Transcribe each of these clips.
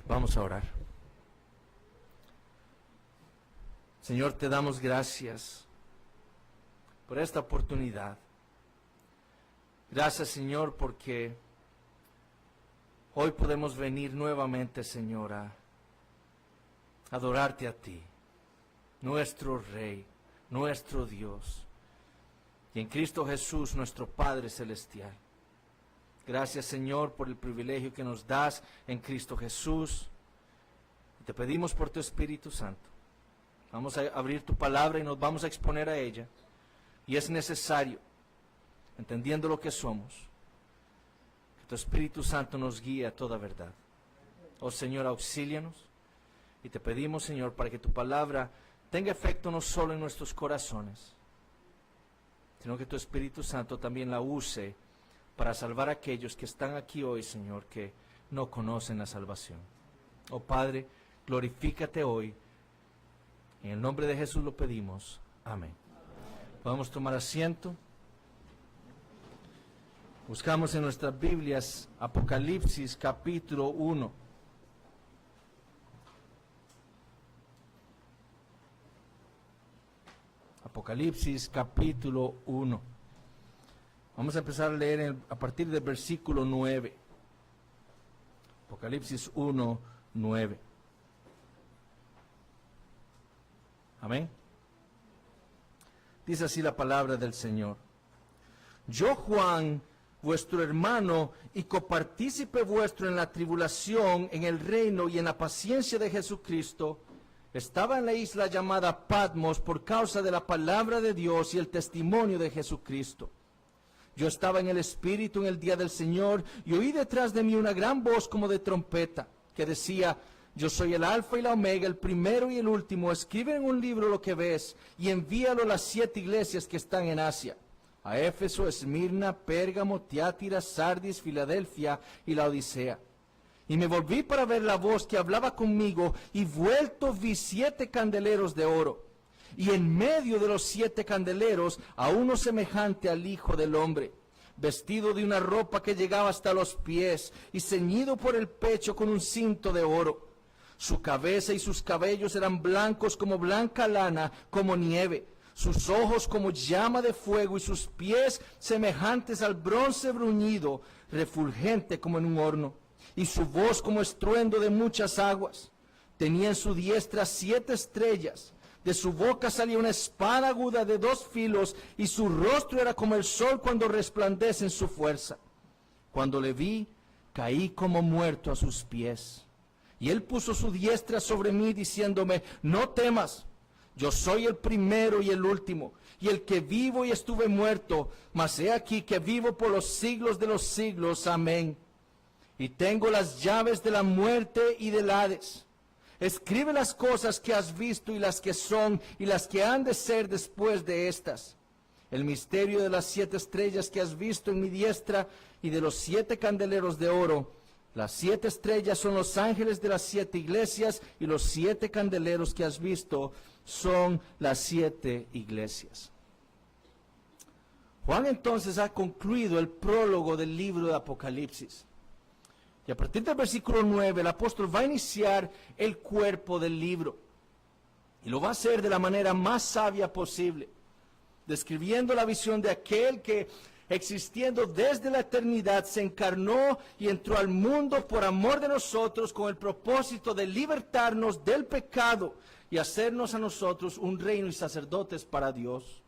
Vamos a orar. Señor, te damos gracias por esta oportunidad. Gracias, Señor, porque hoy podemos venir nuevamente, Señor, a adorarte a ti, nuestro Rey, nuestro Dios, y en Cristo Jesús, nuestro Padre Celestial. Gracias, Señor, por el privilegio que nos das en Cristo Jesús. Y te pedimos por tu Espíritu Santo. Vamos a abrir tu palabra y nos vamos a exponer a ella. Y es necesario, entendiendo lo que somos, que tu Espíritu Santo nos guíe a toda verdad. Oh Señor, auxílianos. Y te pedimos, Señor, para que tu palabra tenga efecto no solo en nuestros corazones, sino que tu Espíritu Santo también la use para salvar a aquellos que están aquí hoy, Señor, que no conocen la salvación. Oh Padre, glorifícate hoy. En el nombre de Jesús lo pedimos. Amén. Podemos tomar asiento. Buscamos en nuestras Biblias Apocalipsis capítulo 1. Apocalipsis capítulo 1. Vamos a empezar a leer a partir del versículo 9. Apocalipsis 1, 9. Amén. Dice así la palabra del Señor. Yo, Juan, vuestro hermano y copartícipe vuestro en la tribulación, en el reino y en la paciencia de Jesucristo, estaba en la isla llamada Patmos por causa de la palabra de Dios y el testimonio de Jesucristo. Yo estaba en el Espíritu en el día del Señor y oí detrás de mí una gran voz como de trompeta que decía: yo soy el Alfa y la Omega, el primero y el último. Escribe en un libro lo que ves y envíalo a las 7 iglesias que están en Asia: a Éfeso, Esmirna, Pérgamo, Tiatira, Sardis, Filadelfia y la Odisea. Y me volví para ver la voz que hablaba conmigo, y vuelto vi 7 candeleros de oro, y en medio de los 7 candeleros a uno semejante al Hijo del Hombre, vestido de una ropa que llegaba hasta los pies, y ceñido por el pecho con un cinto de oro. Su cabeza y sus cabellos eran blancos como blanca lana, como nieve, sus ojos como llama de fuego, y sus pies semejantes al bronce bruñido, refulgente como en un horno, y su voz como estruendo de muchas aguas. Tenía en su diestra 7 estrellas, de su boca salía una espada aguda de 2 filos, y su rostro era como el sol cuando resplandece en su fuerza. Cuando le vi, caí como muerto a sus pies. Y él puso su diestra sobre mí, diciéndome: no temas, yo soy el primero y el último, y el que vivo y estuve muerto, mas he aquí que vivo por los siglos de los siglos. Amén. Y tengo las llaves de la muerte y del Hades. Escribe las cosas que has visto y las que son y las que han de ser después de estas. El misterio de las 7 estrellas que has visto en mi diestra y de los 7 candeleros de oro. Las 7 estrellas son los ángeles de las 7 iglesias, y los 7 candeleros que has visto son las 7 iglesias. Juan entonces ha concluido el prólogo del libro de Apocalipsis. Y a partir del versículo 9, el apóstol va a iniciar el cuerpo del libro. Y lo va a hacer de la manera más sabia posible, describiendo la visión de aquel que, existiendo desde la eternidad, se encarnó y entró al mundo por amor de nosotros, con el propósito de libertarnos del pecado y hacernos a nosotros un reino y sacerdotes para Dios.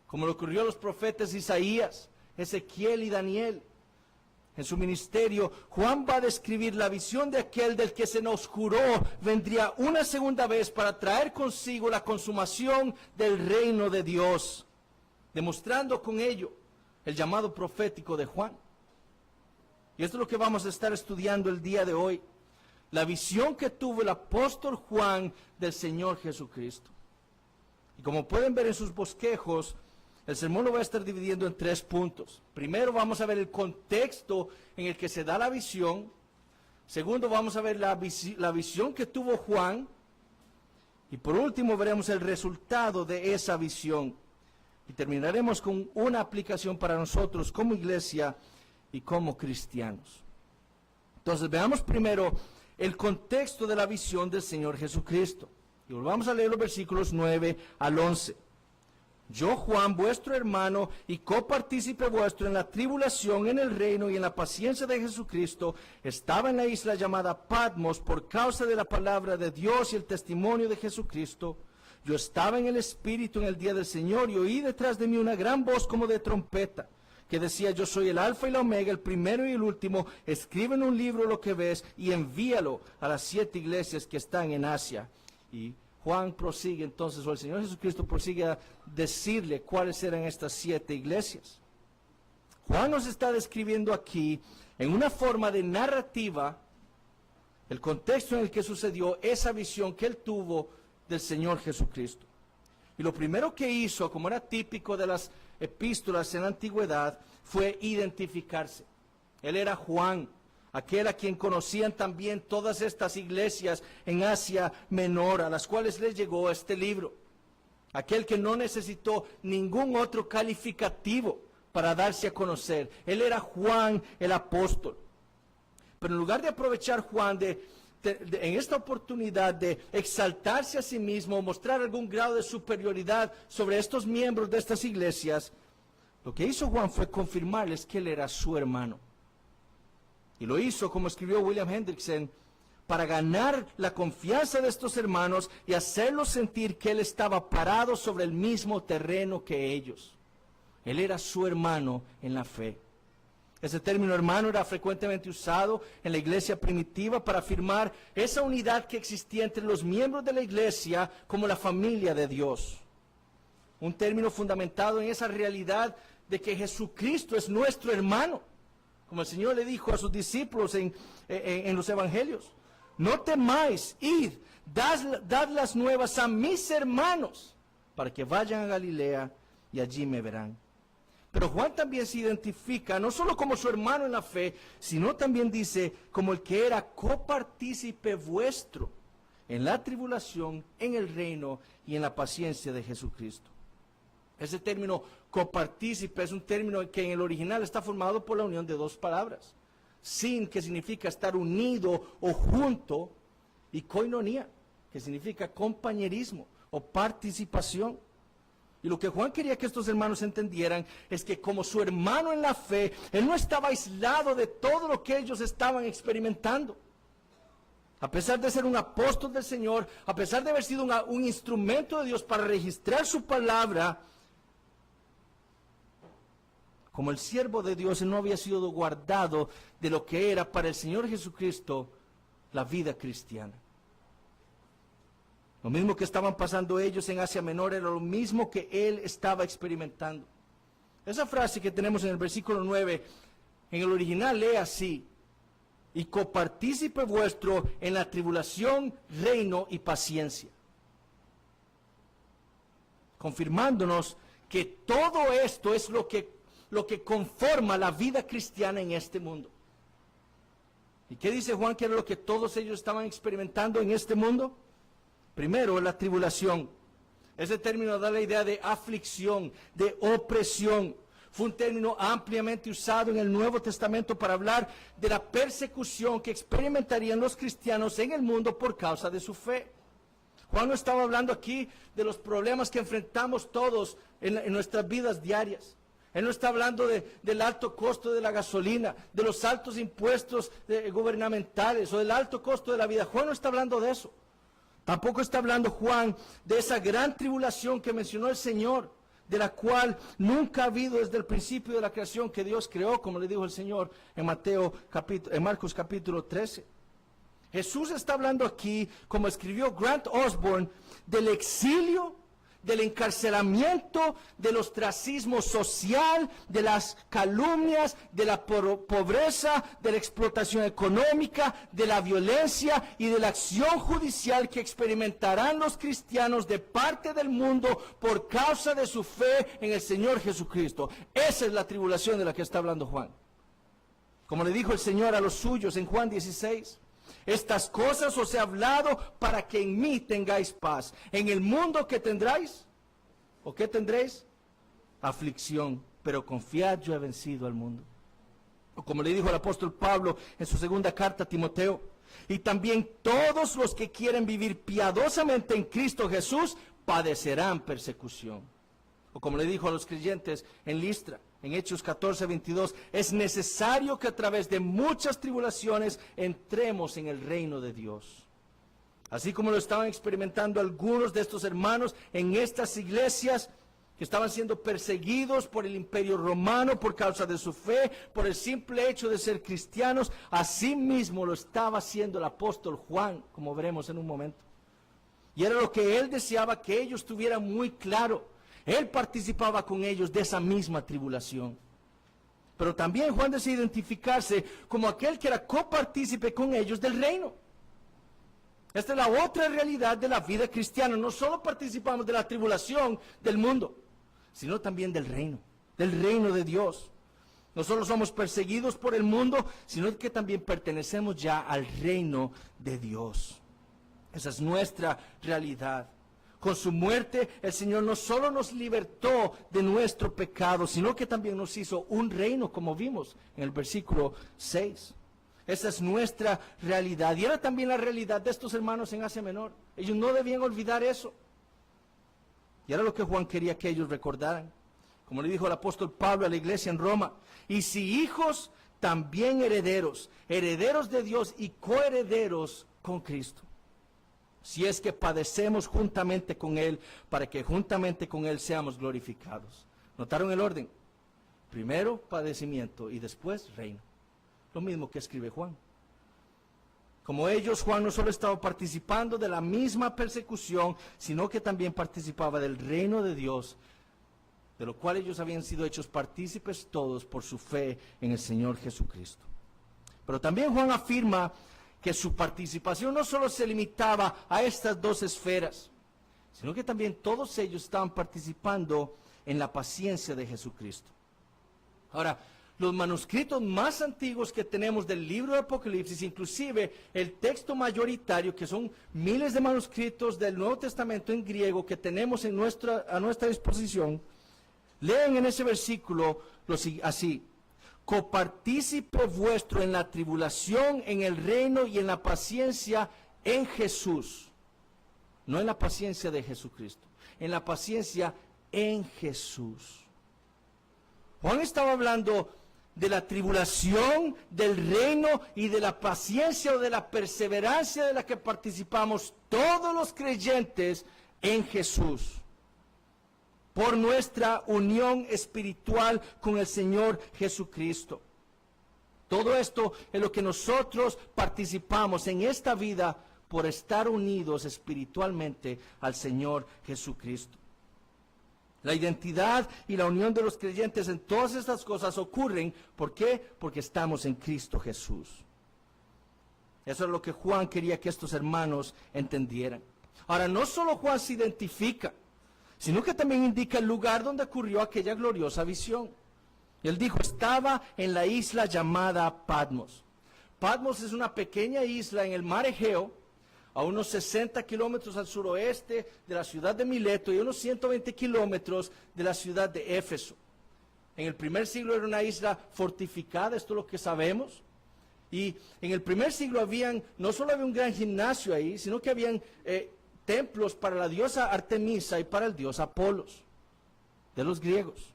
Como le ocurrió a los profetas Isaías, Ezequiel y Daniel. En su ministerio, Juan va a describir la visión de aquel del que se nos juró vendría una segunda vez para traer consigo la consumación del reino de Dios, demostrando con ello el llamado profético de Juan. Y esto es lo que vamos a estar estudiando el día de hoy, la visión que tuvo el apóstol Juan del Señor Jesucristo. Y como pueden ver en sus bosquejos, el sermón lo voy a estar dividiendo en 3 puntos. Primero vamos a ver el contexto en el que se da la visión. Segundo, vamos a ver la visión que tuvo Juan. Y por último veremos el resultado de esa visión. Y terminaremos con una aplicación para nosotros como iglesia y como cristianos. Entonces veamos primero el contexto de la visión del Señor Jesucristo. Y volvamos a leer los versículos 9 al 11. Yo, Juan, vuestro hermano y copartícipe vuestro en la tribulación, en el reino y en la paciencia de Jesucristo, estaba en la isla llamada Patmos por causa de la palabra de Dios y el testimonio de Jesucristo. Yo estaba en el Espíritu en el día del Señor y oí detrás de mí una gran voz como de trompeta, que decía: yo soy el Alfa y la Omega, el primero y el último. Escribe en un libro lo que ves y envíalo a las 7 iglesias que están en Asia. Y Juan prosigue entonces, o el Señor Jesucristo prosigue a decirle cuáles eran estas 7 iglesias. Juan nos está describiendo aquí, en una forma de narrativa, el contexto en el que sucedió esa visión que él tuvo del Señor Jesucristo. Y lo primero que hizo, como era típico de las epístolas en la antigüedad, fue identificarse. Él era Juan, aquel a quien conocían también todas estas iglesias en Asia Menor, a las cuales les llegó este libro. Aquel que no necesitó ningún otro calificativo para darse a conocer. Él era Juan el apóstol. Pero en lugar de aprovechar Juan en esta oportunidad de exaltarse a sí mismo, mostrar algún grado de superioridad sobre estos miembros de estas iglesias, lo que hizo Juan fue confirmarles que él era su hermano. Y lo hizo, como escribió William Hendrickson, para ganar la confianza de estos hermanos y hacerlos sentir que él estaba parado sobre el mismo terreno que ellos. Él era su hermano en la fe. Ese término hermano era frecuentemente usado en la iglesia primitiva para afirmar esa unidad que existía entre los miembros de la iglesia como la familia de Dios. Un término fundamentado en esa realidad de que Jesucristo es nuestro hermano. Como el Señor le dijo a sus discípulos en los evangelios: no temáis, id, dad las nuevas a mis hermanos, para que vayan a Galilea y allí me verán. Pero Juan también se identifica, no solo como su hermano en la fe, sino también dice, como el que era copartícipe vuestro en la tribulación, en el reino y en la paciencia de Jesucristo. Ese término copartícipe es un término que en el original está formado por la unión de 2 palabras. Sin, que significa estar unido o junto, y koinonia, que significa compañerismo o participación. Y lo que Juan quería que estos hermanos entendieran es que como su hermano en la fe, él no estaba aislado de todo lo que ellos estaban experimentando. A pesar de ser un apóstol del Señor, a pesar de haber sido un instrumento de Dios para registrar su palabra, como el siervo de Dios, él no había sido guardado de lo que era para el Señor Jesucristo la vida cristiana. Lo mismo que estaban pasando ellos en Asia Menor era lo mismo que él estaba experimentando. Esa frase que tenemos en el versículo 9, en el original lee así: y copartícipe vuestro en la tribulación, reino y paciencia. Confirmándonos que todo esto es lo que conforma la vida cristiana en este mundo. ¿Y qué dice Juan que era lo que todos ellos estaban experimentando en este mundo? Primero, la tribulación. Ese término da la idea de aflicción, de opresión. Fue un término ampliamente usado en el Nuevo Testamento para hablar de la persecución que experimentarían los cristianos en el mundo por causa de su fe. Juan no estaba hablando aquí de los problemas que enfrentamos todos en nuestras vidas diarias. Él no está hablando del alto costo de la gasolina, de los altos impuestos gubernamentales o del alto costo de la vida. Juan no está hablando de eso. Tampoco está hablando Juan de esa gran tribulación que mencionó el Señor, de la cual nunca ha habido desde el principio de la creación que Dios creó, como le dijo el Señor en Marcos capítulo 13. Jesús está hablando aquí, como escribió Grant Osborne, del exilio, del encarcelamiento, del ostracismo social, de las calumnias, de la pobreza, de la explotación económica, de la violencia y de la acción judicial que experimentarán los cristianos de parte del mundo por causa de su fe en el Señor Jesucristo. Esa es la tribulación de la que está hablando Juan. Como le dijo el Señor a los suyos en Juan 16. Estas cosas os he hablado para que en mí tengáis paz. En el mundo que tendráis, ¿o qué tendréis? Aflicción, pero confiad, yo he vencido al mundo. O como le dijo el apóstol Pablo en su segunda carta a Timoteo, Y también todos los que quieren vivir piadosamente en Cristo Jesús padecerán persecución. O como le dijo a los creyentes en Listra, en Hechos 14:22, es necesario que a través de muchas tribulaciones entremos en el reino de Dios. Así como lo estaban experimentando algunos de estos hermanos en estas iglesias que estaban siendo perseguidos por el imperio romano por causa de su fe, por el simple hecho de ser cristianos, así mismo lo estaba haciendo el apóstol Juan, como veremos en un momento. Y era lo que él deseaba que ellos tuvieran muy claro. Él participaba con ellos de esa misma tribulación. Pero también Juan desea identificarse como aquel que era copartícipe con ellos del reino. Esta es la otra realidad de la vida cristiana. No solo participamos de la tribulación del mundo, sino también del reino de Dios. No solo somos perseguidos por el mundo, sino que también pertenecemos ya al reino de Dios. Esa es nuestra realidad. Con su muerte, el Señor no solo nos libertó de nuestro pecado, sino que también nos hizo un reino, como vimos en el versículo 6. Esa es nuestra realidad. Y era también la realidad de estos hermanos en Asia Menor. Ellos no debían olvidar eso. Y era lo que Juan quería que ellos recordaran. Como le dijo el apóstol Pablo a la iglesia en Roma. Y si hijos, también herederos. Herederos de Dios y coherederos con Cristo. Si es que padecemos juntamente con Él, para que juntamente con Él seamos glorificados. ¿Notaron el orden? Primero padecimiento y después reino. Lo mismo que escribe Juan. Como ellos, Juan no solo estaba participando de la misma persecución, sino que también participaba del reino de Dios, de lo cual ellos habían sido hechos partícipes todos por su fe en el Señor Jesucristo. Pero también Juan afirma que su participación no solo se limitaba a estas dos esferas, sino que también todos ellos estaban participando en la paciencia de Jesucristo. Ahora, los manuscritos más antiguos que tenemos del libro de Apocalipsis, inclusive el texto mayoritario, que son miles de manuscritos del Nuevo Testamento en griego que tenemos a nuestra disposición, leen en ese versículo así: copartícipe vuestro en la tribulación, en el reino y en la paciencia en Jesús. No en la paciencia de Jesucristo, en la paciencia en Jesús. Juan estaba hablando de la tribulación, del reino y de la paciencia o de la perseverancia de la que participamos todos los creyentes en Jesús, por nuestra unión espiritual con el Señor Jesucristo. Todo esto es lo que nosotros participamos en esta vida por estar unidos espiritualmente al Señor Jesucristo. La identidad y la unión de los creyentes en todas estas cosas ocurren, ¿por qué? Porque estamos en Cristo Jesús. Eso es lo que Juan quería que estos hermanos entendieran. Ahora, no solo Juan se identifica, sino que también indica el lugar donde ocurrió aquella gloriosa visión. Él dijo, estaba en la isla llamada Patmos. Patmos es una pequeña isla en el mar Egeo, a unos 60 kilómetros al suroeste de la ciudad de Mileto y unos 120 kilómetros de la ciudad de Éfeso. En el primer siglo era una isla fortificada, esto es lo que sabemos. Y en el primer siglo no solo había un gran gimnasio ahí, sino que habían templos para la diosa Artemisa y para el dios Apolos, de los griegos.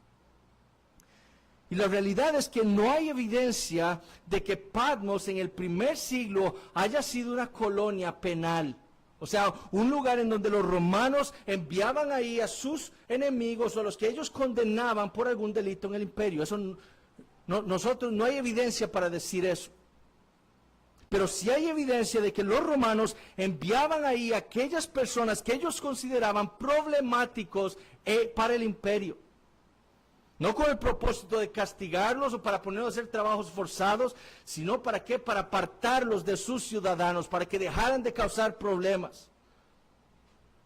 Y la realidad es que no hay evidencia de que Patmos en el primer siglo haya sido una colonia penal. O sea, un lugar en donde los romanos enviaban ahí a sus enemigos o a los que ellos condenaban por algún delito en el imperio. Eso no hay evidencia para decir eso. Pero sí hay evidencia de que los romanos enviaban ahí a aquellas personas que ellos consideraban problemáticos para el imperio. No con el propósito de castigarlos o para ponerlos a hacer trabajos forzados, sino ¿para qué? Para apartarlos de sus ciudadanos, para que dejaran de causar problemas.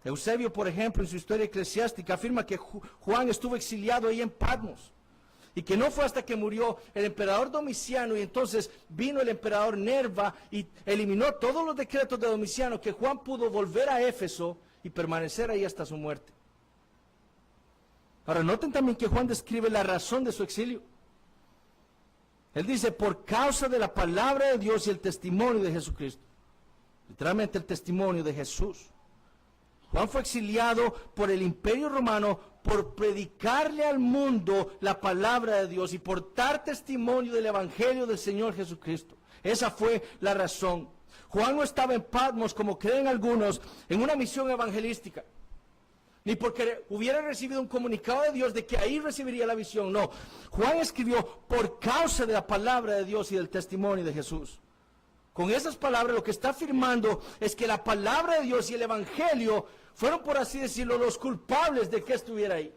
Eusebio, por ejemplo, en su historia eclesiástica, afirma que Juan estuvo exiliado ahí en Patmos. Y que no fue hasta que murió el emperador Domiciano y entonces vino el emperador Nerva y eliminó todos los decretos de Domiciano que Juan pudo volver a Éfeso y permanecer ahí hasta su muerte. Ahora, noten también que Juan describe la razón de su exilio. Él dice, por causa de la palabra de Dios y el testimonio de Jesucristo. literalmente el testimonio de Jesús. Juan fue exiliado por el Imperio Romano por predicarle al mundo la palabra de Dios y por dar testimonio del Evangelio del Señor Jesucristo. Esa fue la razón. Juan no estaba en Patmos, como creen algunos, en una misión evangelística, ni porque hubiera recibido un comunicado de Dios de que ahí recibiría la visión. No, Juan escribió por causa de la palabra de Dios y del testimonio de Jesús. Con esas palabras lo que está afirmando es que la palabra de Dios y el Evangelio fueron, por así decirlo, los culpables de que estuviera ahí.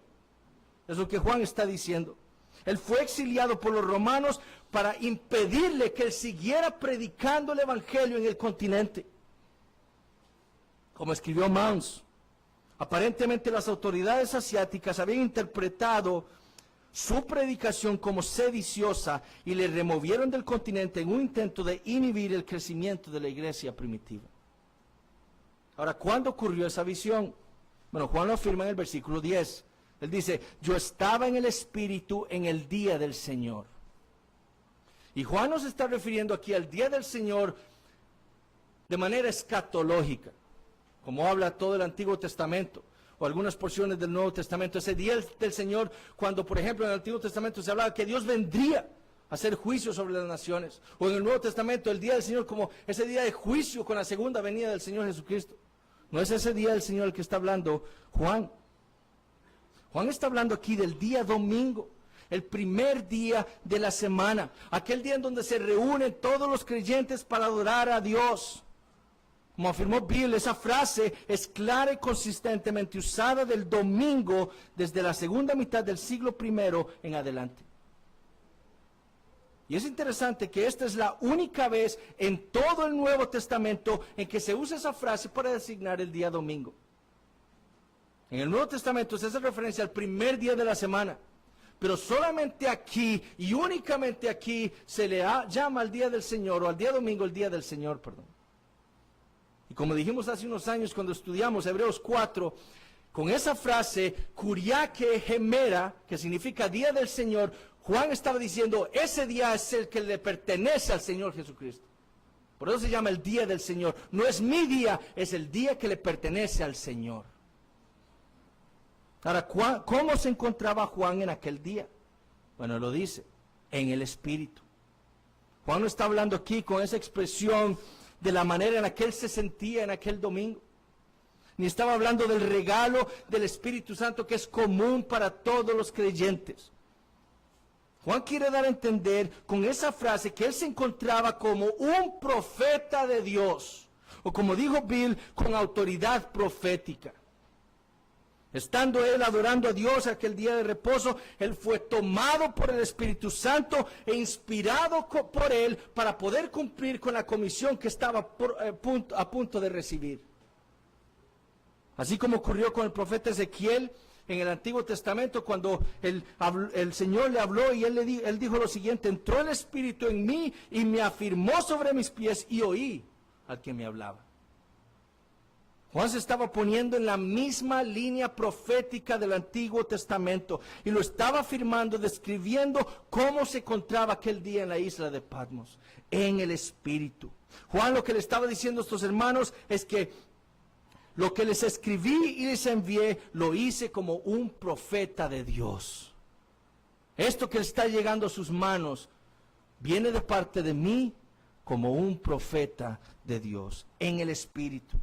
Es lo que Juan está diciendo. Él fue exiliado por los romanos para impedirle que él siguiera predicando el Evangelio en el continente. Como escribió Mounce, aparentemente las autoridades asiáticas habían interpretado su predicación como sediciosa y le removieron del continente en un intento de inhibir el crecimiento de la iglesia primitiva. Ahora, ¿cuándo ocurrió esa visión? Bueno, Juan lo afirma en el versículo 10. Él dice, yo estaba en el Espíritu en el día del Señor. Y Juan nos está refiriendo aquí al día del Señor de manera escatológica, como habla todo el Antiguo Testamento, o algunas porciones del Nuevo Testamento. Ese día del Señor, cuando por ejemplo en el Antiguo Testamento se hablaba que Dios vendría a hacer juicio sobre las naciones, o en el Nuevo Testamento el día del Señor como ese día de juicio con la segunda venida del Señor Jesucristo. No es ese día del Señor el que está hablando Juan. Juan está hablando aquí del día domingo, el primer día de la semana, aquel día en donde se reúnen todos los creyentes para adorar a Dios. Como afirmó Bill, esa frase es clara y consistentemente usada del domingo desde la segunda mitad del siglo I en adelante. Y es interesante que esta es la única vez en todo el Nuevo Testamento en que se usa esa frase para designar el día domingo. En el Nuevo Testamento se hace referencia al primer día de la semana, pero solamente aquí y únicamente aquí se le llama al día del Señor, o al día domingo el día del Señor, perdón. Y como dijimos hace unos años cuando estudiamos Hebreos 4, con esa frase, Kuriake Gemera, que significa día del Señor, Juan estaba diciendo, ese día es el que le pertenece al Señor Jesucristo. Por eso se llama el día del Señor. No es mi día, es el día que le pertenece al Señor. Ahora, ¿cómo se encontraba Juan en aquel día? Bueno, lo dice, en el Espíritu. Juan no está hablando aquí con esa expresión de la manera en la que él se sentía en aquel domingo. Ni estaba hablando del regalo del Espíritu Santo que es común para todos los creyentes. Juan quiere dar a entender con esa frase que él se encontraba como un profeta de Dios, o como dijo Bill, con autoridad profética. Estando él adorando a Dios aquel día de reposo, él fue tomado por el Espíritu Santo e inspirado por él para poder cumplir con la comisión que estaba a punto de recibir. Así como ocurrió con el profeta Ezequiel en el Antiguo Testamento, cuando el Señor le habló y él dijo lo siguiente: entró el Espíritu en mí y me afirmó sobre mis pies y oí al que me hablaba. Juan se estaba poniendo en la misma línea profética del Antiguo Testamento y lo estaba afirmando, describiendo cómo se encontraba aquel día en la isla de Patmos, en el Espíritu. Juan lo que le estaba diciendo a estos hermanos es que lo que les escribí y les envié, lo hice como un profeta de Dios. Esto que está llegando a sus manos viene de parte de mí como un profeta de Dios, en el Espíritu.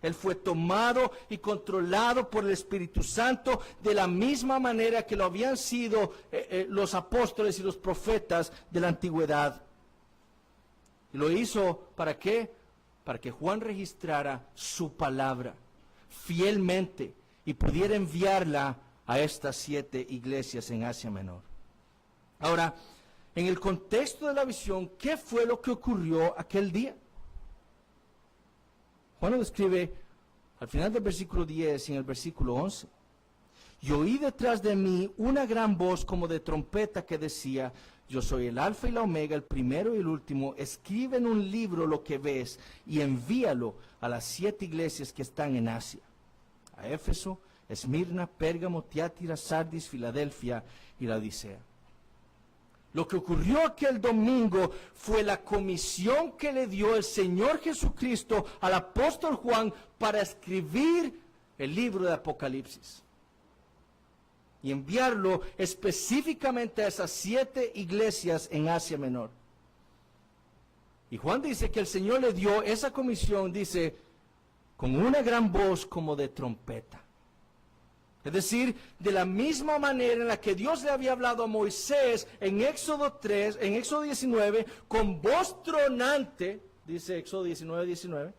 Él fue tomado y controlado por el Espíritu Santo de la misma manera que lo habían sido los apóstoles y los profetas de la antigüedad. Y lo hizo, ¿para qué? Para que Juan registrara su palabra fielmente y pudiera enviarla a estas 7 iglesias en Asia Menor. Ahora, en el contexto de la visión, ¿qué fue lo que ocurrió aquel día? Juan lo describe al final del versículo 10 y en el versículo 11. Y oí detrás de mí una gran voz como de trompeta que decía: yo soy el alfa y la omega, el primero y el último. Escribe en un libro lo que ves y envíalo a las 7 iglesias que están en Asia: a Éfeso, Esmirna, Pérgamo, Tiatira, Sardis, Filadelfia y la Odisea. Lo que ocurrió aquel domingo fue la comisión que le dio el Señor Jesucristo al apóstol Juan para escribir el libro de Apocalipsis y enviarlo específicamente a esas 7 iglesias en Asia Menor. Y Juan dice que el Señor le dio esa comisión, dice, con una gran voz como de trompeta. Es decir, de la misma manera en la que Dios le había hablado a Moisés en Éxodo 3, en Éxodo 19, con voz tronante, dice Éxodo 19,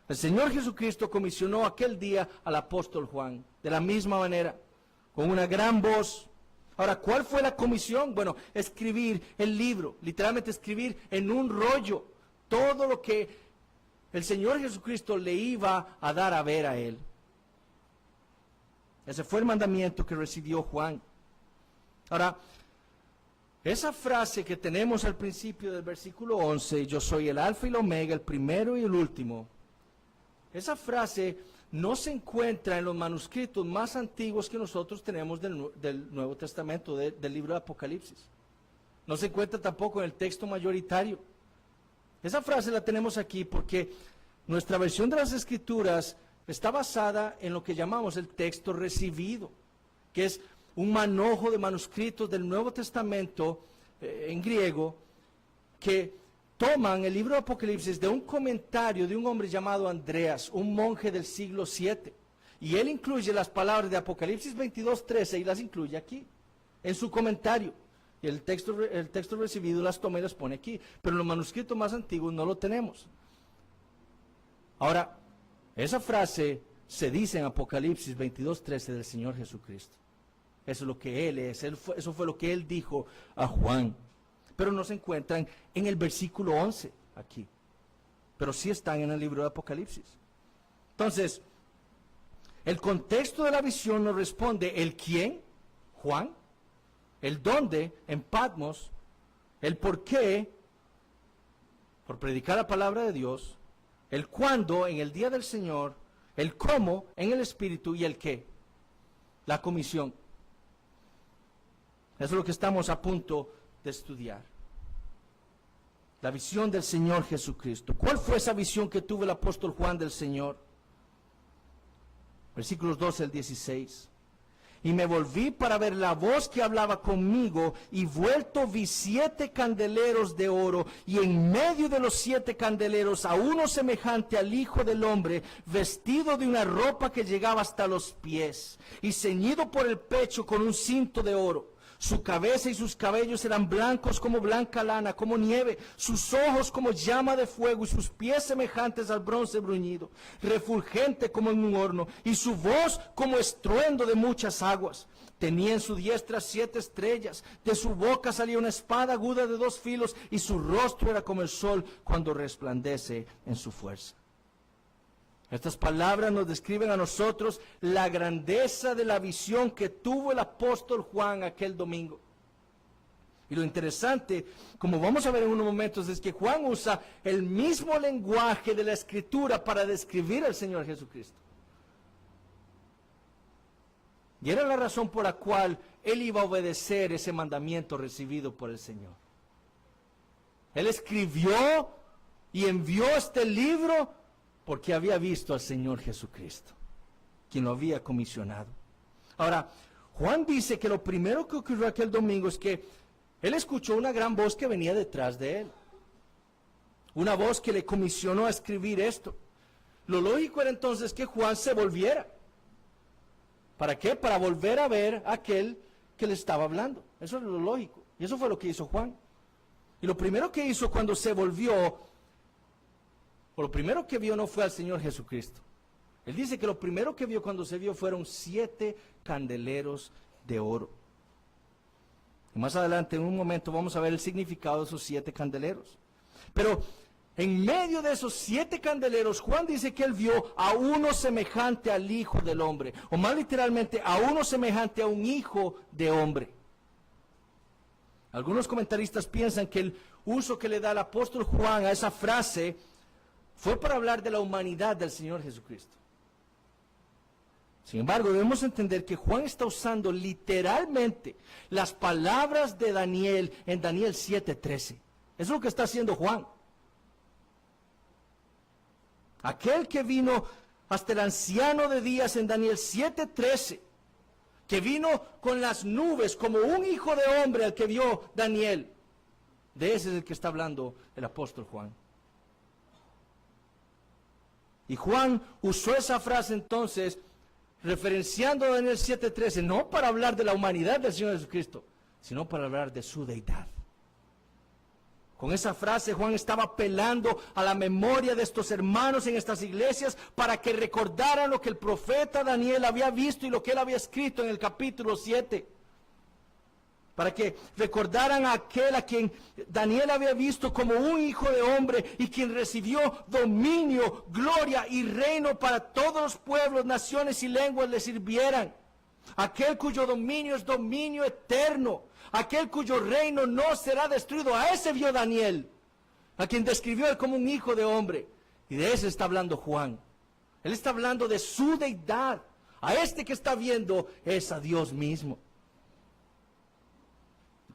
el Señor Jesucristo comisionó aquel día al apóstol Juan, de la misma manera, con una gran voz. Ahora, ¿cuál fue la comisión? Bueno, escribir el libro, literalmente escribir en un rollo todo lo que el Señor Jesucristo le iba a dar a ver a él. Ese fue el mandamiento que recibió Juan. Ahora, esa frase que tenemos al principio del versículo 11, yo soy el alfa y el omega, el primero y el último, esa frase no se encuentra en los manuscritos más antiguos que nosotros tenemos del Nuevo Testamento, del libro de Apocalipsis. No se encuentra tampoco en el texto mayoritario. Esa frase la tenemos aquí porque nuestra versión de las Escrituras está basada en lo que llamamos el texto recibido, que es un manojo de manuscritos del Nuevo Testamento en griego, que toman el libro de Apocalipsis de un comentario de un hombre llamado Andreas, un monje del siglo VII. Y él incluye las palabras de Apocalipsis 22:13 y las incluye aquí, en su comentario. Y el texto recibido las toma y las pone aquí. Pero en los manuscritos más antiguos no lo tenemos. Ahora, esa frase se dice en Apocalipsis 22:13 del Señor Jesucristo. Eso es lo que Él es. Eso fue lo que Él dijo a Juan. Pero no se encuentran en el versículo 11 aquí. Pero sí están en el libro de Apocalipsis. Entonces, el contexto de la visión nos responde el quién, Juan, el dónde, en Patmos, el por qué, por predicar la palabra de Dios, el cuándo, en el día del Señor, el cómo, en el Espíritu, y el qué, la comisión. Eso es lo que estamos a punto de estudiar. La visión del Señor Jesucristo. ¿Cuál fue esa visión que tuvo el apóstol Juan del Señor? Versículos 12 al 16. Y me volví para ver la voz que hablaba conmigo, y vuelto vi 7 candeleros de oro, y en medio de los 7 candeleros a uno semejante al Hijo del Hombre, vestido de una ropa que llegaba hasta los pies, y ceñido por el pecho con un cinto de oro. Su cabeza y sus cabellos eran blancos como blanca lana, como nieve, sus ojos como llama de fuego, y sus pies semejantes al bronce bruñido, refulgente como en un horno, y su voz como estruendo de muchas aguas. Tenía en su diestra 7 estrellas, de su boca salía una espada aguda de 2 filos, y su rostro era como el sol cuando resplandece en su fuerza. Estas palabras nos describen a nosotros la grandeza de la visión que tuvo el apóstol Juan aquel domingo. Y lo interesante, como vamos a ver en unos momentos, es que Juan usa el mismo lenguaje de la Escritura para describir al Señor Jesucristo. Y era la razón por la cual él iba a obedecer ese mandamiento recibido por el Señor. Él escribió y envió este libro porque había visto al Señor Jesucristo, quien lo había comisionado. Ahora, Juan dice que lo primero que ocurrió aquel domingo es que él escuchó una gran voz que venía detrás de él. Una voz que le comisionó a escribir esto. Lo lógico era entonces que Juan se volviera. ¿Para qué? Para volver a ver a aquel que le estaba hablando. Eso es lo lógico. Y eso fue lo que hizo Juan. Y lo primero que hizo cuando se volvió, o lo primero que vio no fue al Señor Jesucristo. Él dice que lo primero que vio cuando se vio fueron 7 candeleros de oro. Y más adelante, en un momento, vamos a ver el significado de esos 7 candeleros. Pero en medio de esos 7 candeleros, Juan dice que él vio a uno semejante al Hijo del Hombre, o más literalmente, a uno semejante a un hijo de hombre. Algunos comentaristas piensan que el uso que le da el apóstol Juan a esa frase fue para hablar de la humanidad del Señor Jesucristo. Sin embargo, debemos entender que Juan está usando literalmente las palabras de Daniel en Daniel 7:13. Eso es lo que está haciendo Juan. Aquel que vino hasta el anciano de días en Daniel 7:13, que vino con las nubes como un hijo de hombre al que vio Daniel, de ese es el que está hablando el apóstol Juan. Y Juan usó esa frase entonces, referenciando a Daniel 7:13, no para hablar de la humanidad del Señor Jesucristo, sino para hablar de su deidad. Con esa frase Juan estaba apelando a la memoria de estos hermanos en estas iglesias para que recordaran lo que el profeta Daniel había visto y lo que él había escrito en el capítulo 7. Para que recordaran a aquel a quien Daniel había visto como un hijo de hombre y quien recibió dominio, gloria y reino para todos los pueblos, naciones y lenguas le sirvieran. Aquel cuyo dominio es dominio eterno, aquel cuyo reino no será destruido. A ese vio Daniel, a quien describió él como un hijo de hombre. Y de ese está hablando Juan. Él está hablando de su deidad. A este que está viendo es a Dios mismo.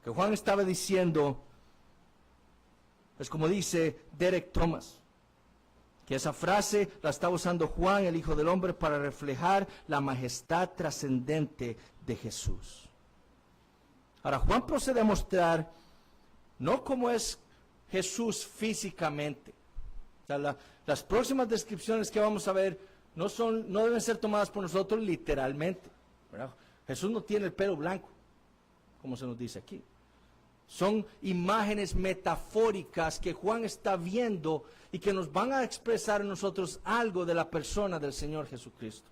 Que Juan estaba diciendo es como dice Derek Thomas, que esa frase la está usando Juan, el Hijo del Hombre, para reflejar la majestad trascendente de Jesús. Ahora, Juan procede a mostrar no cómo es Jesús físicamente. O sea, las próximas descripciones que vamos a ver no deben ser tomadas por nosotros literalmente, ¿verdad? Jesús no tiene el pelo blanco, como se nos dice aquí. Son imágenes metafóricas que Juan está viendo y que nos van a expresar en nosotros algo de la persona del Señor Jesucristo.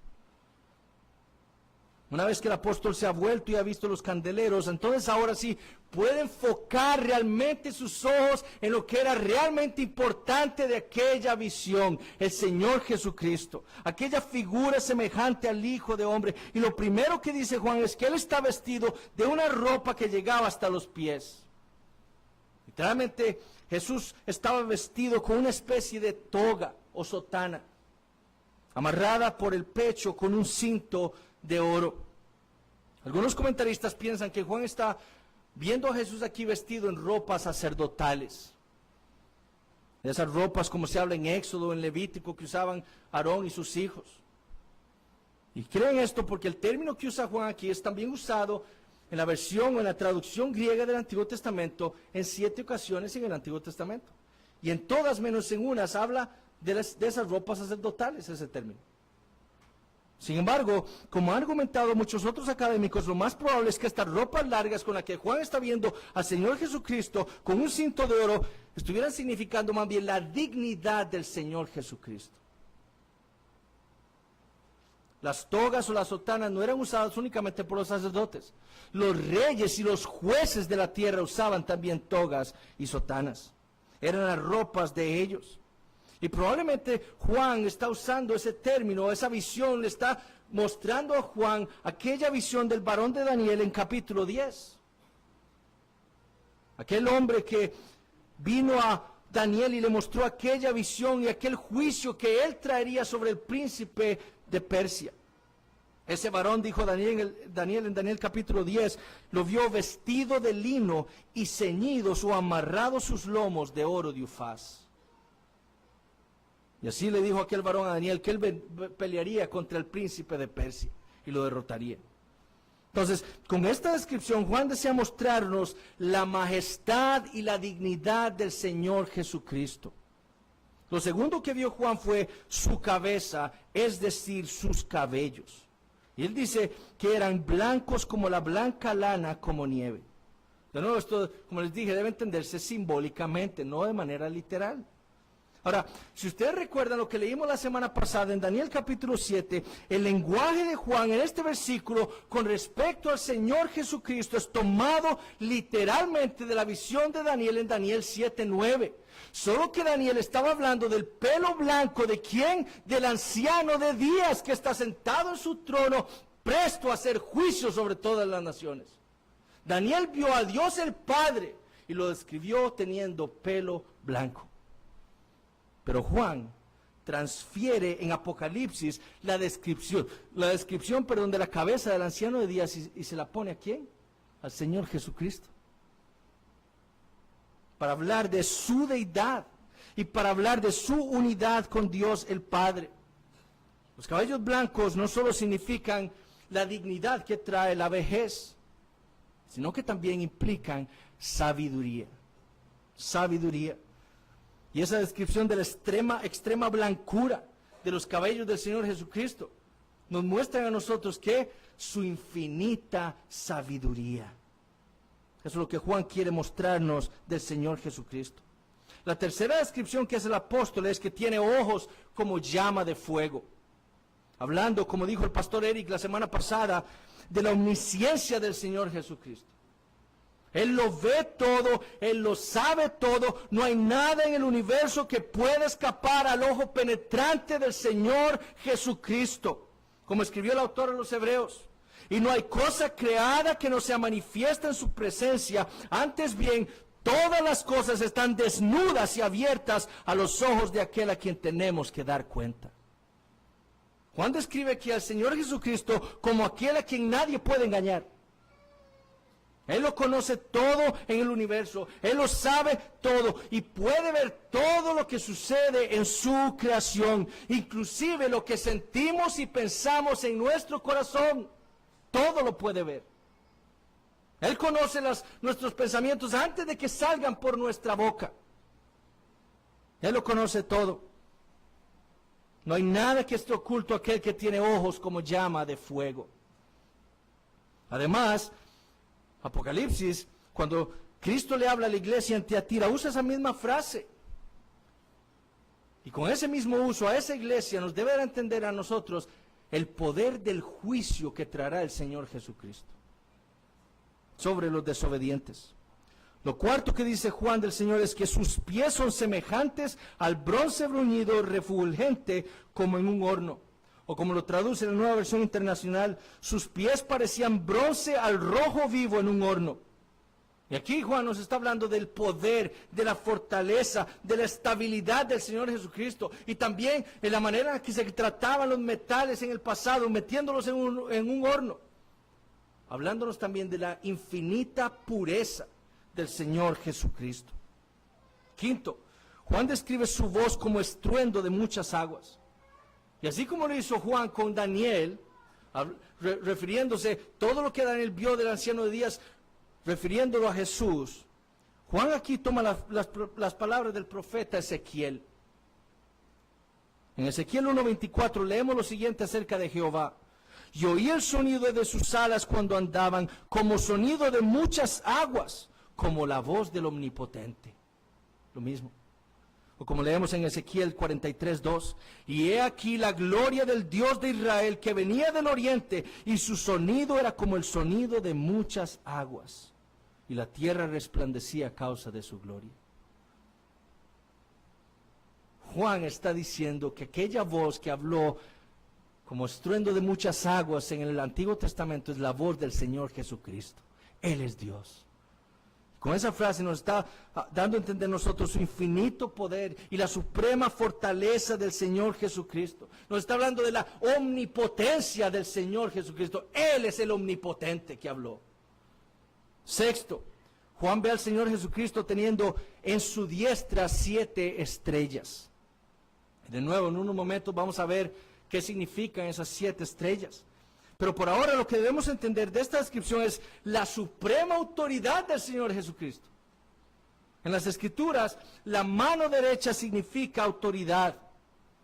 Una vez que el apóstol se ha vuelto y ha visto los candeleros, entonces ahora sí puede enfocar realmente sus ojos en lo que era realmente importante de aquella visión, el Señor Jesucristo, aquella figura semejante al Hijo de Hombre. Y lo primero que dice Juan es que él está vestido de una ropa que llegaba hasta los pies. Literalmente Jesús estaba vestido con una especie de toga o sotana, amarrada por el pecho con un cinto de oro. Algunos comentaristas piensan que Juan está viendo a Jesús aquí vestido en ropas sacerdotales. Esas ropas, como se habla en Éxodo, en Levítico, que usaban Aarón y sus hijos. Y creen esto porque el término que usa Juan aquí es también usado en la versión o en la traducción griega del Antiguo Testamento en 7 ocasiones en el Antiguo Testamento. Y en todas menos en unas habla de esas ropas sacerdotales, ese término. Sin embargo, como han argumentado muchos otros académicos, lo más probable es que estas ropas largas con las que Juan está viendo al Señor Jesucristo con un cinto de oro estuvieran significando más bien la dignidad del Señor Jesucristo. Las togas o las sotanas no eran usadas únicamente por los sacerdotes. Los reyes y los jueces de la tierra usaban también togas y sotanas. Eran las ropas de ellos. Y probablemente Juan está usando ese término, esa visión, le está mostrando a Juan aquella visión del varón de Daniel en capítulo 10. Aquel hombre que vino a Daniel y le mostró aquella visión y aquel juicio que él traería sobre el príncipe de Persia. Ese varón, dijo Daniel en Daniel capítulo 10, lo vio vestido de lino y ceñidos o amarrados sus lomos de oro de Ufaz. Y así le dijo aquel varón a Daniel que él pelearía contra el príncipe de Persia y lo derrotaría. Entonces, con esta descripción, Juan desea mostrarnos la majestad y la dignidad del Señor Jesucristo. Lo segundo que vio Juan fue su cabeza, es decir, sus cabellos. Y él dice que eran blancos como la blanca lana, como nieve. De nuevo, esto, como les dije, debe entenderse simbólicamente, no de manera literal. Ahora, si ustedes recuerdan lo que leímos la semana pasada en Daniel capítulo 7, el lenguaje de Juan en este versículo con respecto al Señor Jesucristo es tomado literalmente de la visión de Daniel en Daniel 7:9. Solo que Daniel estaba hablando del pelo blanco de quién, del anciano de días que está sentado en su trono, presto a hacer juicio sobre todas las naciones. Daniel vio a Dios el Padre y lo describió teniendo pelo blanco. Pero Juan transfiere en Apocalipsis la descripción, de la cabeza del anciano de días y se la pone ¿a quién? Al Señor Jesucristo. Para hablar de su deidad y para hablar de su unidad con Dios el Padre. Los cabellos blancos no solo significan la dignidad que trae la vejez, sino que también implican sabiduría. Sabiduría. Y esa descripción de la extrema blancura de los cabellos del Señor Jesucristo nos muestra a nosotros que su infinita sabiduría. Eso es lo que Juan quiere mostrarnos del Señor Jesucristo. La tercera descripción que hace el apóstol es que tiene ojos como llama de fuego. Hablando, como dijo el pastor Eric la semana pasada, de la omnisciencia del Señor Jesucristo. Él lo ve todo, Él lo sabe todo. No hay nada en el universo que pueda escapar al ojo penetrante del Señor Jesucristo, como escribió el autor de los Hebreos. Y no hay cosa creada que no sea manifiesta en su presencia. Antes bien, todas las cosas están desnudas y abiertas a los ojos de aquel a quien tenemos que dar cuenta. Juan describe aquí al Señor Jesucristo como aquel a quien nadie puede engañar. Él lo conoce todo en el universo, Él lo sabe todo y puede ver todo lo que sucede en su creación, inclusive lo que sentimos y pensamos en nuestro corazón, todo lo puede ver. Él conoce nuestros pensamientos antes de que salgan por nuestra boca. Él lo conoce todo. No hay nada que esté oculto a aquel que tiene ojos como llama de fuego. Además, Apocalipsis, cuando Cristo le habla a la iglesia en Tiatira, usa esa misma frase. Y con ese mismo uso a esa iglesia nos debe dar a entender a nosotros el poder del juicio que traerá el Señor Jesucristo sobre los desobedientes. Lo cuarto que dice Juan del Señor es que sus pies son semejantes al bronce bruñido refulgente como en un horno. O como lo traduce en la Nueva Versión Internacional, sus pies parecían bronce al rojo vivo en un horno. Y aquí Juan nos está hablando del poder, de la fortaleza, de la estabilidad del Señor Jesucristo. Y también en la manera en que se trataban los metales en el pasado, metiéndolos en un horno. Hablándonos también de la infinita pureza del Señor Jesucristo. Quinto, Juan describe su voz como estruendo de muchas aguas. Y así como lo hizo Juan con Daniel, refiriéndose, todo lo que Daniel vio del anciano de días, refiriéndolo a Jesús, Juan aquí toma las palabras del profeta Ezequiel. En Ezequiel 1:24 leemos lo siguiente acerca de Jehová. Y oí el sonido de sus alas cuando andaban, como sonido de muchas aguas, como la voz del Omnipotente. Lo mismo. O como leemos en Ezequiel 43:2, y he aquí la gloria del Dios de Israel que venía del oriente, y su sonido era como el sonido de muchas aguas, y la tierra resplandecía a causa de su gloria. Juan está diciendo que aquella voz que habló como estruendo de muchas aguas en el Antiguo Testamento es la voz del Señor Jesucristo. Él es Dios. Con esa frase nos está dando a entender nosotros su infinito poder y la suprema fortaleza del Señor Jesucristo. Nos está hablando de la omnipotencia del Señor Jesucristo. Él es el omnipotente que habló. Sexto, Juan ve al Señor Jesucristo teniendo en su diestra 7 estrellas. De nuevo, en unos momentos vamos a ver qué significan esas 7 estrellas. Pero por ahora lo que debemos entender de esta descripción es la suprema autoridad del Señor Jesucristo. En las Escrituras, la mano derecha significa autoridad.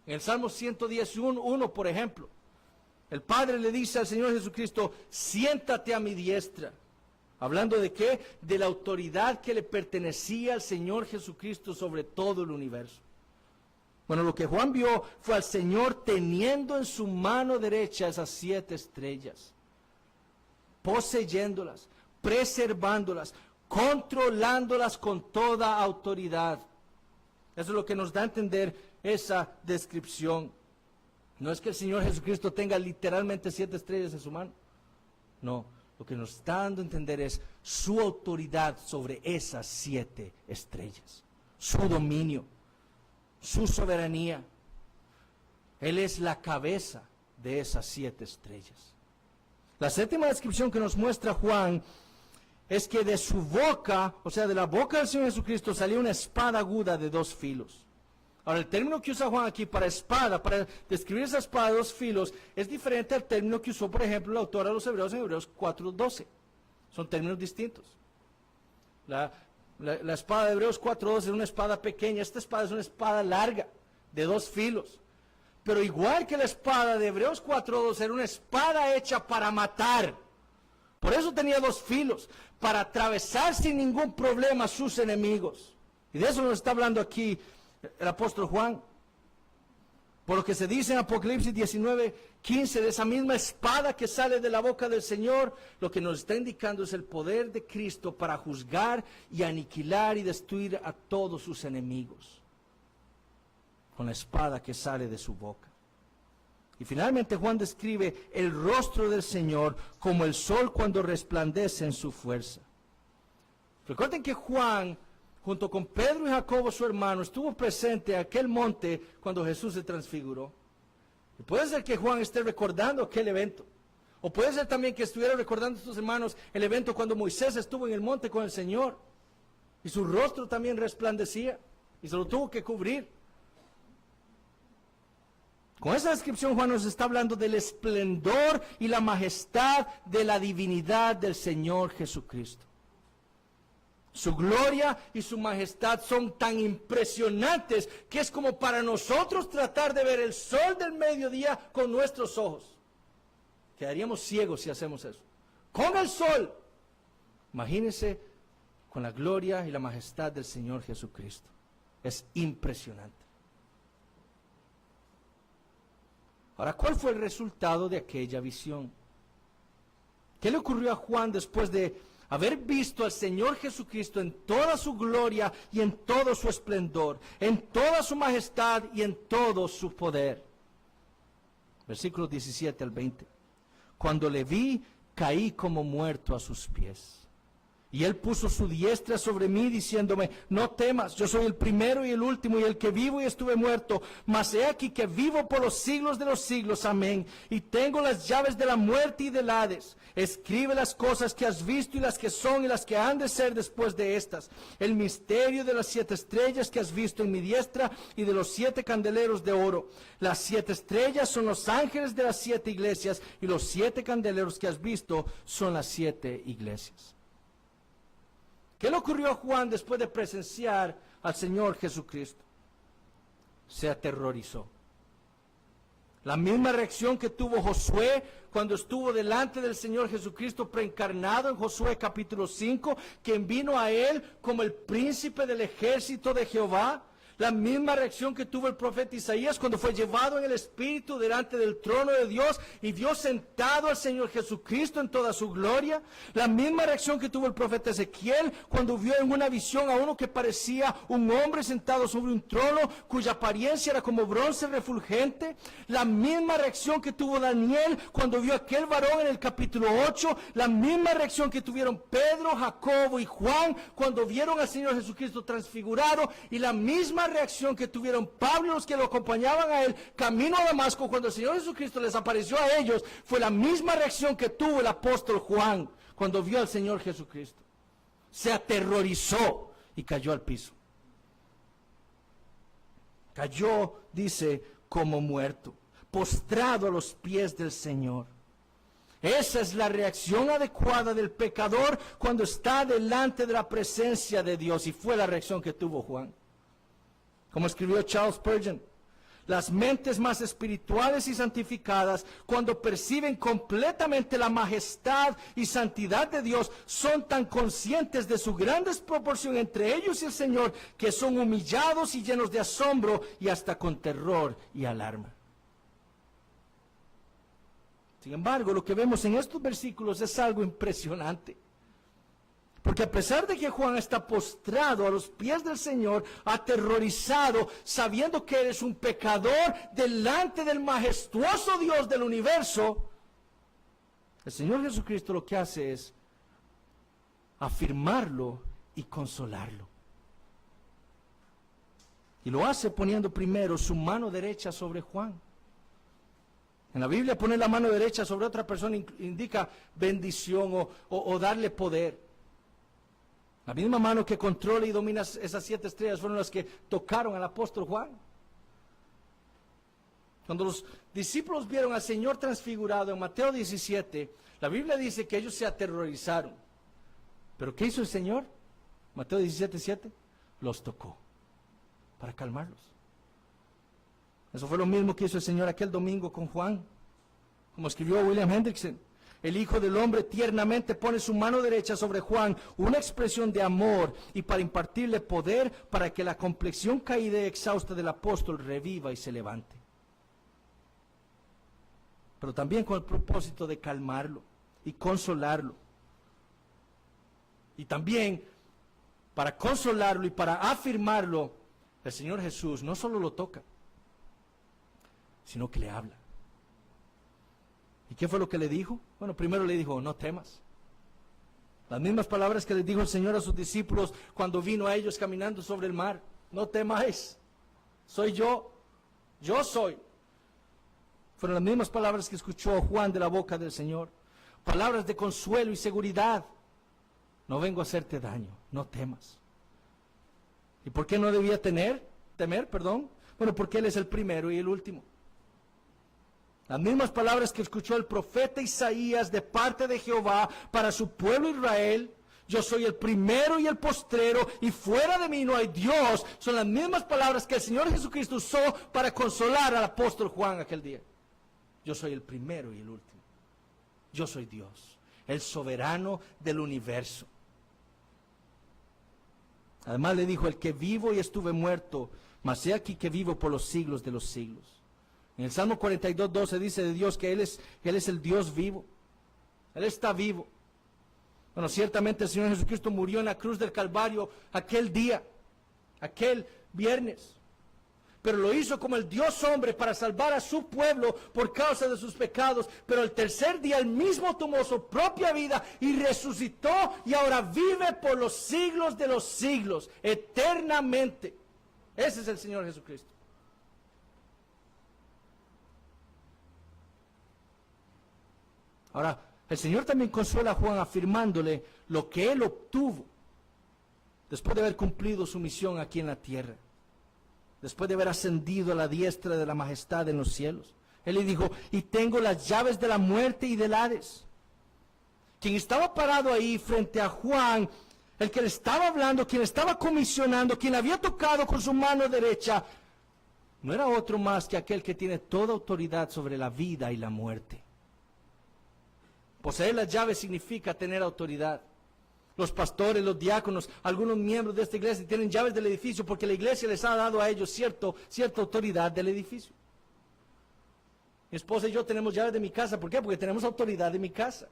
En el Salmo 111, por ejemplo, el Padre le dice al Señor Jesucristo, siéntate a mi diestra. ¿Hablando de qué? De la autoridad que le pertenecía al Señor Jesucristo sobre todo el universo. Bueno, lo que Juan vio fue al Señor teniendo en su mano derecha esas 7 estrellas, poseyéndolas, preservándolas, controlándolas con toda autoridad. Eso es lo que nos da a entender esa descripción. No es que el Señor Jesucristo tenga literalmente 7 estrellas en su mano. No, lo que nos está dando a entender es su autoridad sobre esas 7 estrellas, su dominio, su soberanía. Él es la cabeza de esas 7 estrellas. La séptima descripción que nos muestra Juan es que de su boca, o sea, de la boca del Señor Jesucristo, salió una espada aguda de 2 filos. Ahora, el término que usa Juan aquí para espada, para describir esa espada de 2 filos, es diferente al término que usó, por ejemplo, el autor a los Hebreos en Hebreos 4:12. Son términos distintos. La espada de Hebreos 4:12 es una espada pequeña, esta espada es una espada larga, de 2 filos. Pero igual que la espada de Hebreos 4:12 era una espada hecha para matar. Por eso tenía 2 filos, para atravesar sin ningún problema a sus enemigos. Y de eso nos está hablando aquí el apóstol Juan. Por lo que se dice en Apocalipsis 19:15, de esa misma espada que sale de la boca del Señor, lo que nos está indicando es el poder de Cristo para juzgar y aniquilar y destruir a todos sus enemigos, con la espada que sale de su boca. Y finalmente Juan describe el rostro del Señor como el sol cuando resplandece en su fuerza. Recuerden que Juan, junto con Pedro y Jacobo, su hermano, estuvo presente en aquel monte cuando Jesús se transfiguró. Y puede ser que Juan esté recordando aquel evento. O puede ser también que estuviera recordando a sus hermanos el evento cuando Moisés estuvo en el monte con el Señor. Y su rostro también resplandecía. Y se lo tuvo que cubrir. Con esa descripción Juan nos está hablando del esplendor y la majestad de la divinidad del Señor Jesucristo. Su gloria y su majestad son tan impresionantes que es como para nosotros tratar de ver el sol del mediodía con nuestros ojos. Quedaríamos ciegos si hacemos eso. Con el sol. Imagínense con la gloria y la majestad del Señor Jesucristo. Es impresionante. Ahora, ¿cuál fue el resultado de aquella visión? ¿Qué le ocurrió a Juan después de haber visto al Señor Jesucristo en toda su gloria y en todo su esplendor, en toda su majestad y en todo su poder? Versículos 17 al 20. Cuando le vi, caí como muerto a sus pies. Y él puso su diestra sobre mí, diciéndome: no temas, yo soy el primero y el último, y el que vivo y estuve muerto. Mas he aquí que vivo por los siglos de los siglos. Amén. Y tengo las llaves de la muerte y del Hades. Escribe las cosas que has visto y las que son y las que han de ser después de estas. El misterio de las 7 estrellas que has visto en mi diestra y de los 7 candeleros de oro. Las 7 estrellas son los ángeles de las 7 iglesias, y los 7 candeleros que has visto son las 7 iglesias. ¿Qué le ocurrió a Juan después de presenciar al Señor Jesucristo? Se aterrorizó. La misma reacción que tuvo Josué cuando estuvo delante del Señor Jesucristo preencarnado en Josué capítulo 5, quien vino a él como el príncipe del ejército de Jehová. La misma reacción que tuvo el profeta Isaías cuando fue llevado en el Espíritu delante del trono de Dios y vio sentado al Señor Jesucristo en toda su gloria. La misma reacción que tuvo el profeta Ezequiel cuando vio en una visión a uno que parecía un hombre sentado sobre un trono cuya apariencia era como bronce refulgente. La misma reacción que tuvo Daniel cuando vio a aquel varón en el capítulo 8. La misma reacción que tuvieron Pedro, Jacobo y Juan cuando vieron al Señor Jesucristo transfigurado. Y la misma reacción que tuvieron Pablo y los que lo acompañaban a él camino a Damasco cuando el Señor Jesucristo les apareció a ellos, fue la misma reacción que tuvo el apóstol Juan cuando vio al Señor Jesucristo. Se aterrorizó y cayó al piso. Cayó, dice, como muerto, postrado a los pies del Señor. Esa es la reacción adecuada del pecador cuando está delante de la presencia de Dios, y fue la reacción que tuvo Juan. Como escribió Charles Spurgeon, las mentes más espirituales y santificadas, cuando perciben completamente la majestad y santidad de Dios, son tan conscientes de su gran desproporción entre ellos y el Señor, que son humillados y llenos de asombro y hasta con terror y alarma. Sin embargo, lo que vemos en estos versículos es algo impresionante. Porque a pesar de que Juan está postrado a los pies del Señor, aterrorizado, sabiendo que eres un pecador delante del majestuoso Dios del universo, el Señor Jesucristo lo que hace es afirmarlo y consolarlo. Y lo hace poniendo primero su mano derecha sobre Juan. En la Biblia poner la mano derecha sobre otra persona indica bendición o darle poder. La misma mano que controla y domina esas 7 estrellas fueron las que tocaron al apóstol Juan. Cuando los discípulos vieron al Señor transfigurado en Mateo 17, la Biblia dice que ellos se aterrorizaron. ¿Pero qué hizo el Señor? Mateo 17:7, los tocó para calmarlos. Eso fue lo mismo que hizo el Señor aquel domingo con Juan. Como escribió William Hendrickson, el Hijo del Hombre tiernamente pone su mano derecha sobre Juan, una expresión de amor y para impartirle poder para que la complexión caída y exhausta del apóstol reviva y se levante. Pero también con el propósito de calmarlo y consolarlo. Y también para consolarlo y para afirmarlo, el Señor Jesús no solo lo toca, sino que le habla. ¿Y qué fue lo que le dijo? Bueno, primero le dijo, no temas. Las mismas palabras que les dijo el Señor a sus discípulos cuando vino a ellos caminando sobre el mar. No temáis, soy yo soy. Fueron las mismas palabras que escuchó Juan de la boca del Señor. Palabras de consuelo y seguridad. No vengo a hacerte daño, no temas. ¿Y por qué no debía temer? Bueno, porque Él es el primero y el último. Las mismas palabras que escuchó el profeta Isaías de parte de Jehová para su pueblo Israel. Yo soy el primero y el postrero, y fuera de mí no hay Dios. Son las mismas palabras que el Señor Jesucristo usó para consolar al apóstol Juan aquel día. Yo soy el primero y el último. Yo soy Dios, el soberano del universo. Además le dijo, el que vivo y estuve muerto, mas he aquí que vivo por los siglos de los siglos. En el Salmo 42:12 dice de Dios que Él es el Dios vivo. Él está vivo. Bueno, ciertamente el Señor Jesucristo murió en la cruz del Calvario aquel día, aquel viernes. Pero lo hizo como el Dios hombre para salvar a su pueblo por causa de sus pecados. Pero el tercer día Él mismo tomó su propia vida y resucitó y ahora vive por los siglos de los siglos, eternamente. Ese es el Señor Jesucristo. Ahora, el Señor también consuela a Juan afirmándole lo que él obtuvo después de haber cumplido su misión aquí en la tierra, después de haber ascendido a la diestra de la majestad en los cielos. Él le dijo, y tengo las llaves de la muerte y del Hades. Quien estaba parado ahí frente a Juan, el que le estaba hablando, quien estaba comisionando, quien había tocado con su mano derecha, no era otro más que aquel que tiene toda autoridad sobre la vida y la muerte. Poseer las llaves significa tener autoridad. Los pastores, los diáconos, algunos miembros de esta iglesia tienen llaves del edificio porque la iglesia les ha dado a ellos cierta autoridad del edificio. Mi esposa y yo tenemos llaves de mi casa. ¿Por qué? Porque tenemos autoridad de mi casa.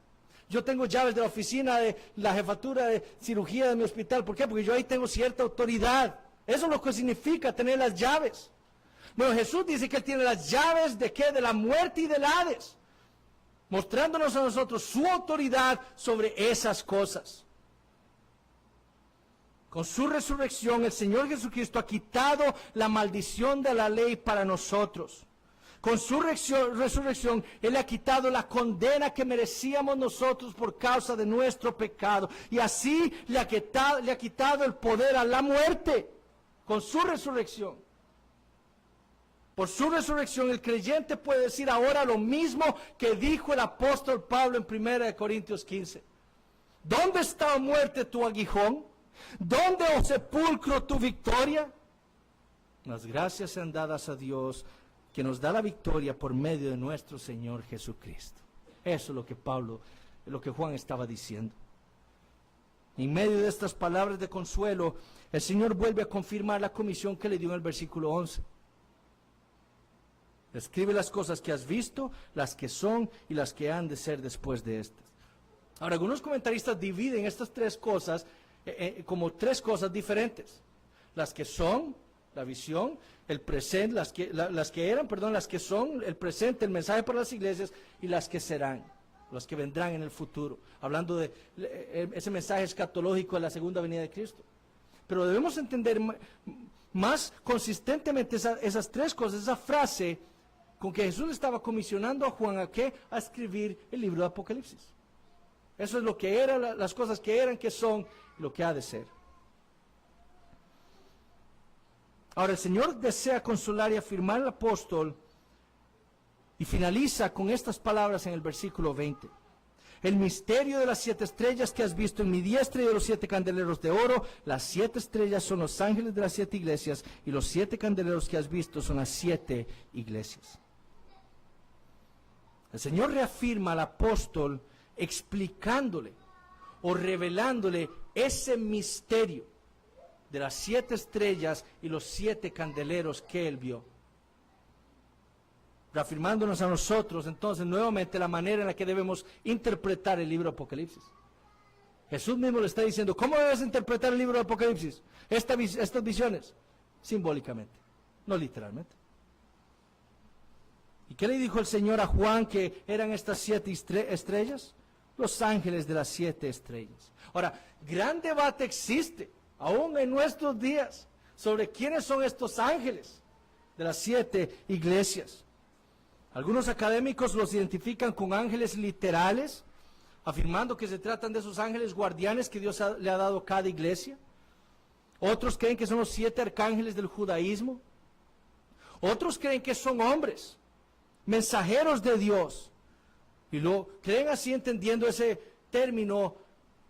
Yo tengo llaves de la oficina de la jefatura de cirugía de mi hospital. ¿Por qué? Porque yo ahí tengo cierta autoridad. Eso es lo que significa tener las llaves. Bueno, Jesús dice que Él tiene las llaves ¿de qué? De la muerte y del Hades, mostrándonos a nosotros su autoridad sobre esas cosas. Con su resurrección, el Señor Jesucristo ha quitado la maldición de la ley para nosotros. Con su resurrección, Él ha quitado la condena que merecíamos nosotros por causa de nuestro pecado. Y así le ha quitado el poder a la muerte. Con su resurrección. Por su resurrección, el creyente puede decir ahora lo mismo que dijo el apóstol Pablo en 1 Corintios 15. ¿Dónde está, muerte, tu aguijón? ¿Dónde, oh sepulcro, tu victoria? Las gracias sean dadas a Dios, que nos da la victoria por medio de nuestro Señor Jesucristo. Eso es lo que Juan estaba diciendo. En medio de estas palabras de consuelo, el Señor vuelve a confirmar la comisión que le dio en el versículo 11. Escribe las cosas que has visto, las que son y las que han de ser después de estas. Ahora, algunos comentaristas dividen estas tres cosas como tres cosas diferentes. Las que son, la visión, el presente, las que son, el presente, el mensaje para las iglesias, y las que serán, las que vendrán en el futuro. Hablando de ese mensaje escatológico de la segunda venida de Cristo. Pero debemos entender más consistentemente esas tres cosas, esa frase, con que Jesús le estaba comisionando a Juan a qué, a escribir el libro de Apocalipsis. Eso es lo que eran, las cosas que eran, que son, lo que ha de ser. Ahora el Señor desea consolar y afirmar al apóstol y finaliza con estas palabras en el versículo 20. El misterio de las 7 estrellas que has visto en mi diestra y de los 7 candeleros de oro. Las 7 estrellas son los ángeles de las 7 iglesias y los 7 candeleros que has visto son las 7 iglesias. El Señor reafirma al apóstol explicándole o revelándole ese misterio de las 7 estrellas y los 7 candeleros que él vio, reafirmándonos a nosotros entonces nuevamente la manera en la que debemos interpretar el libro de Apocalipsis. Jesús mismo le está diciendo, ¿cómo debes interpretar el libro de Apocalipsis? Estas visiones, simbólicamente, no literalmente. ¿Y qué le dijo el Señor a Juan que eran estas 7 estrellas? Los ángeles de las 7 estrellas. Ahora, gran debate existe, aún en nuestros días, sobre quiénes son estos ángeles de las 7 iglesias. Algunos académicos los identifican con ángeles literales, afirmando que se tratan de esos ángeles guardianes que Dios le ha dado a cada iglesia. Otros creen que son los 7 arcángeles del judaísmo. Otros creen que son hombres, mensajeros de Dios. Y lo creen así entendiendo ese término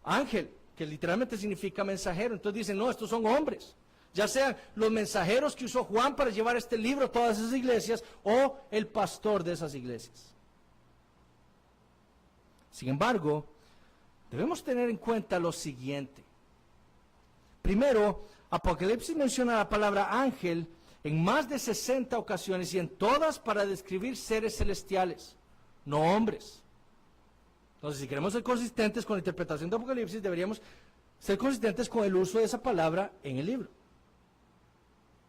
ángel, que literalmente significa mensajero. Entonces dicen, no, estos son hombres. Ya sean los mensajeros que usó Juan para llevar este libro a todas esas iglesias o el pastor de esas iglesias. Sin embargo, debemos tener en cuenta lo siguiente. Primero, Apocalipsis menciona la palabra ángel en más de 60 ocasiones y en todas para describir seres celestiales, no hombres. Entonces, si queremos ser consistentes con la interpretación de Apocalipsis, deberíamos ser consistentes con el uso de esa palabra en el libro.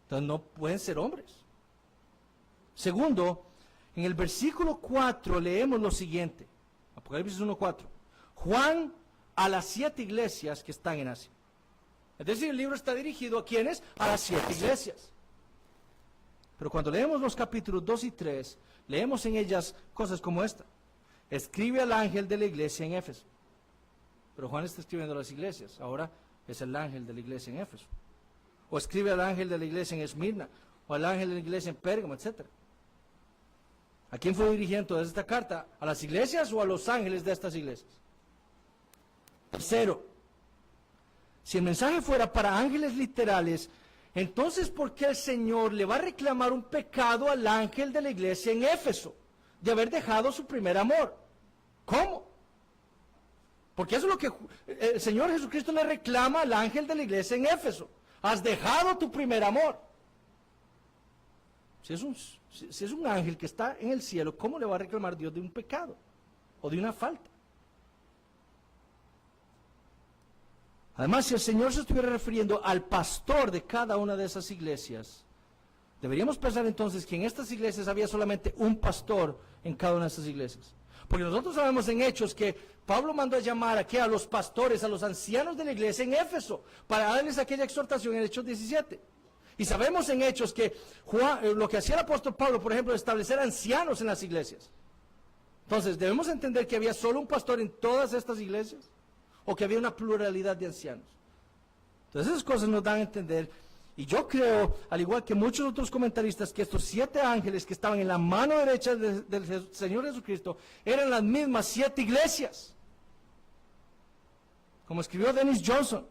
Entonces no pueden ser hombres. Segundo, en el versículo 4 leemos lo siguiente. Apocalipsis 1:4. Juan a las 7 iglesias que están en Asia. Es decir, el libro está dirigido ¿a quiénes? A las 7 iglesias. Pero cuando leemos los capítulos 2 y 3, leemos en ellas cosas como esta. Escribe al ángel de la iglesia en Éfeso. Pero Juan está escribiendo a las iglesias. Ahora es el ángel de la iglesia en Éfeso. O escribe al ángel de la iglesia en Esmirna, o al ángel de la iglesia en Pérgamo, etc. ¿A quién fue dirigida entonces esta carta? ¿A las iglesias o a los ángeles de estas iglesias? Tercero, si el mensaje fuera para ángeles literales, entonces ¿por qué el Señor le va a reclamar un pecado al ángel de la iglesia en Éfeso, de haber dejado su primer amor? ¿Cómo? Porque eso es lo que el Señor Jesucristo le reclama al ángel de la iglesia en Éfeso. Has dejado tu primer amor. Si es un ángel que está en el cielo, ¿cómo le va a reclamar Dios de un pecado o de una falta? Además, si el Señor se estuviera refiriendo al pastor de cada una de esas iglesias, deberíamos pensar entonces que en estas iglesias había solamente un pastor en cada una de esas iglesias. Porque nosotros sabemos en Hechos que Pablo mandó a llamar a los pastores, a los ancianos de la iglesia en Éfeso, para darles aquella exhortación en Hechos 17. Y sabemos en Hechos que lo que hacía el apóstol Pablo, por ejemplo, es establecer ancianos en las iglesias. Entonces, ¿debemos entender que había solo un pastor en todas estas iglesias? ¿O que había una pluralidad de ancianos? Entonces, esas cosas nos dan a entender. Y yo creo, al igual que muchos otros comentaristas, que estos 7 ángeles que estaban en la mano derecha del Señor Jesucristo eran las mismas 7 iglesias. Como escribió Dennis Johnson,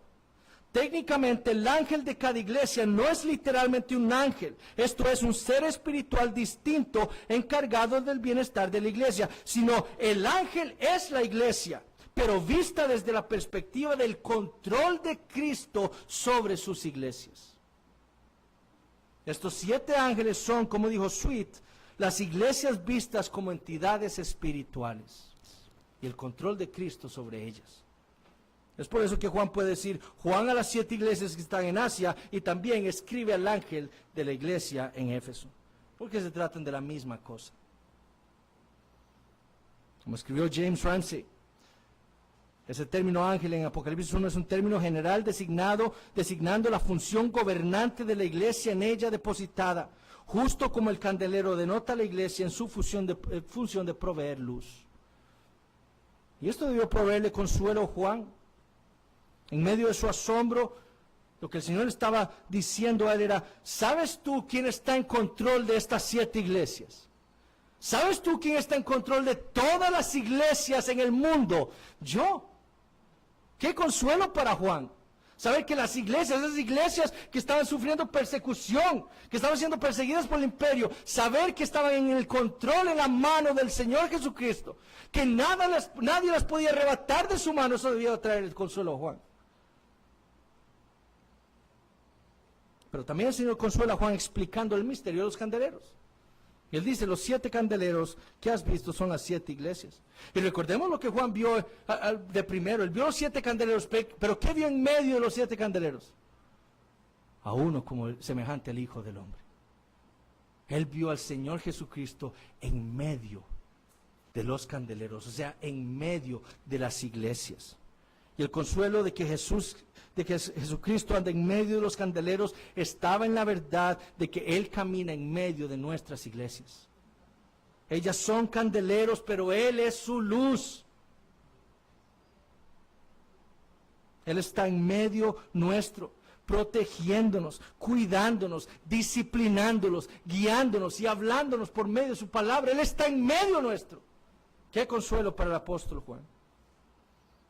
técnicamente el ángel de cada iglesia no es literalmente un ángel. Esto es un ser espiritual distinto encargado del bienestar de la iglesia, sino el ángel es la iglesia, pero vista desde la perspectiva del control de Cristo sobre sus iglesias. Estos 7 ángeles son, como dijo Sweet, las iglesias vistas como entidades espirituales y el control de Cristo sobre ellas. Es por eso que Juan puede decir, Juan a las 7 iglesias que están en Asia, y también escribe al ángel de la iglesia en Éfeso, porque se tratan de la misma cosa. Como escribió James Ramsey, ese término ángel en Apocalipsis 1 es un término general designando la función gobernante de la iglesia en ella depositada. justo como el candelero denota a la iglesia en su función de proveer luz. Y esto debió proveerle consuelo a Juan. En medio de su asombro, lo que el Señor estaba diciendo a él era: ¿sabes tú quién está en control de estas 7 iglesias? ¿Sabes tú quién está en control de todas las iglesias en el mundo? Yo. ¡Qué consuelo para Juan! Saber que las iglesias, esas iglesias que estaban sufriendo persecución, que estaban siendo perseguidas por el imperio, saber que estaban en el control, en la mano del Señor Jesucristo, que nadie las podía arrebatar de su mano, eso debía traer el consuelo a Juan. Pero también el Señor consuela a Juan explicando el misterio de los candeleros. Y él dice: los 7 candeleros que has visto son las 7 iglesias. Y recordemos lo que Juan vio de primero. Él vio los 7 candeleros, pero ¿qué vio en medio de los 7 candeleros? A uno como semejante al Hijo del Hombre. Él vio al Señor Jesucristo en medio de los candeleros, o sea, en medio de las iglesias. Y el consuelo de que Jesucristo anda en medio de los candeleros estaba en la verdad de que Él camina en medio de nuestras iglesias. Ellas son candeleros, pero Él es su luz. Él está en medio nuestro, protegiéndonos, cuidándonos, disciplinándonos, guiándonos y hablándonos por medio de su palabra. Él está en medio nuestro. Qué consuelo para el apóstol Juan.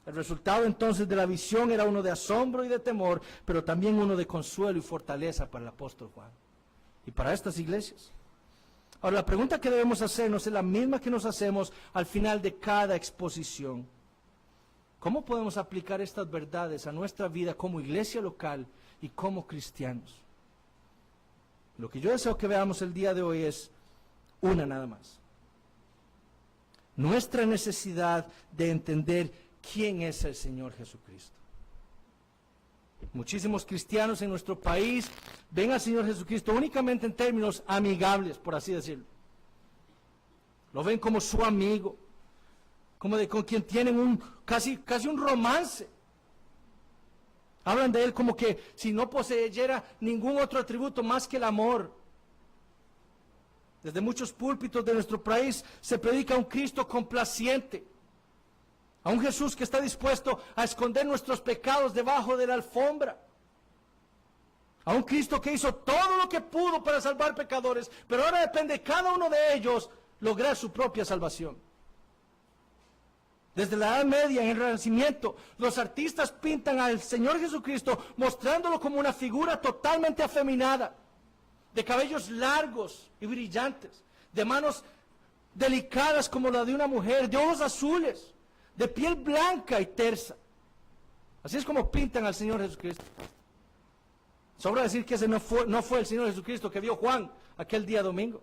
El resultado entonces de la visión era uno de asombro y de temor, pero también uno de consuelo y fortaleza para el apóstol Juan y para estas iglesias. Ahora, la pregunta que debemos hacernos es la misma que nos hacemos al final de cada exposición. ¿Cómo podemos aplicar estas verdades a nuestra vida como iglesia local y como cristianos? Lo que yo deseo que veamos el día de hoy es una nada más. Nuestra necesidad de entender quién es el Señor Jesucristo. Muchísimos cristianos en nuestro país ven al Señor Jesucristo únicamente en términos amigables, por así decirlo. Lo ven como su amigo, con quien tienen casi un romance. Hablan de Él como que si no poseyera ningún otro atributo más que el amor. Desde muchos púlpitos de nuestro país se predica un Cristo complaciente, a un Jesús que está dispuesto a esconder nuestros pecados debajo de la alfombra, a un Cristo que hizo todo lo que pudo para salvar pecadores, pero ahora depende de cada uno de ellos lograr su propia salvación. Desde la Edad Media, en el Renacimiento, los artistas pintan al Señor Jesucristo mostrándolo como una figura totalmente afeminada, de cabellos largos y brillantes, de manos delicadas como la de una mujer, de ojos azules, de piel blanca y tersa. Así es como pintan al Señor Jesucristo. Sobra decir que ese no fue el Señor Jesucristo que vio Juan aquel día domingo.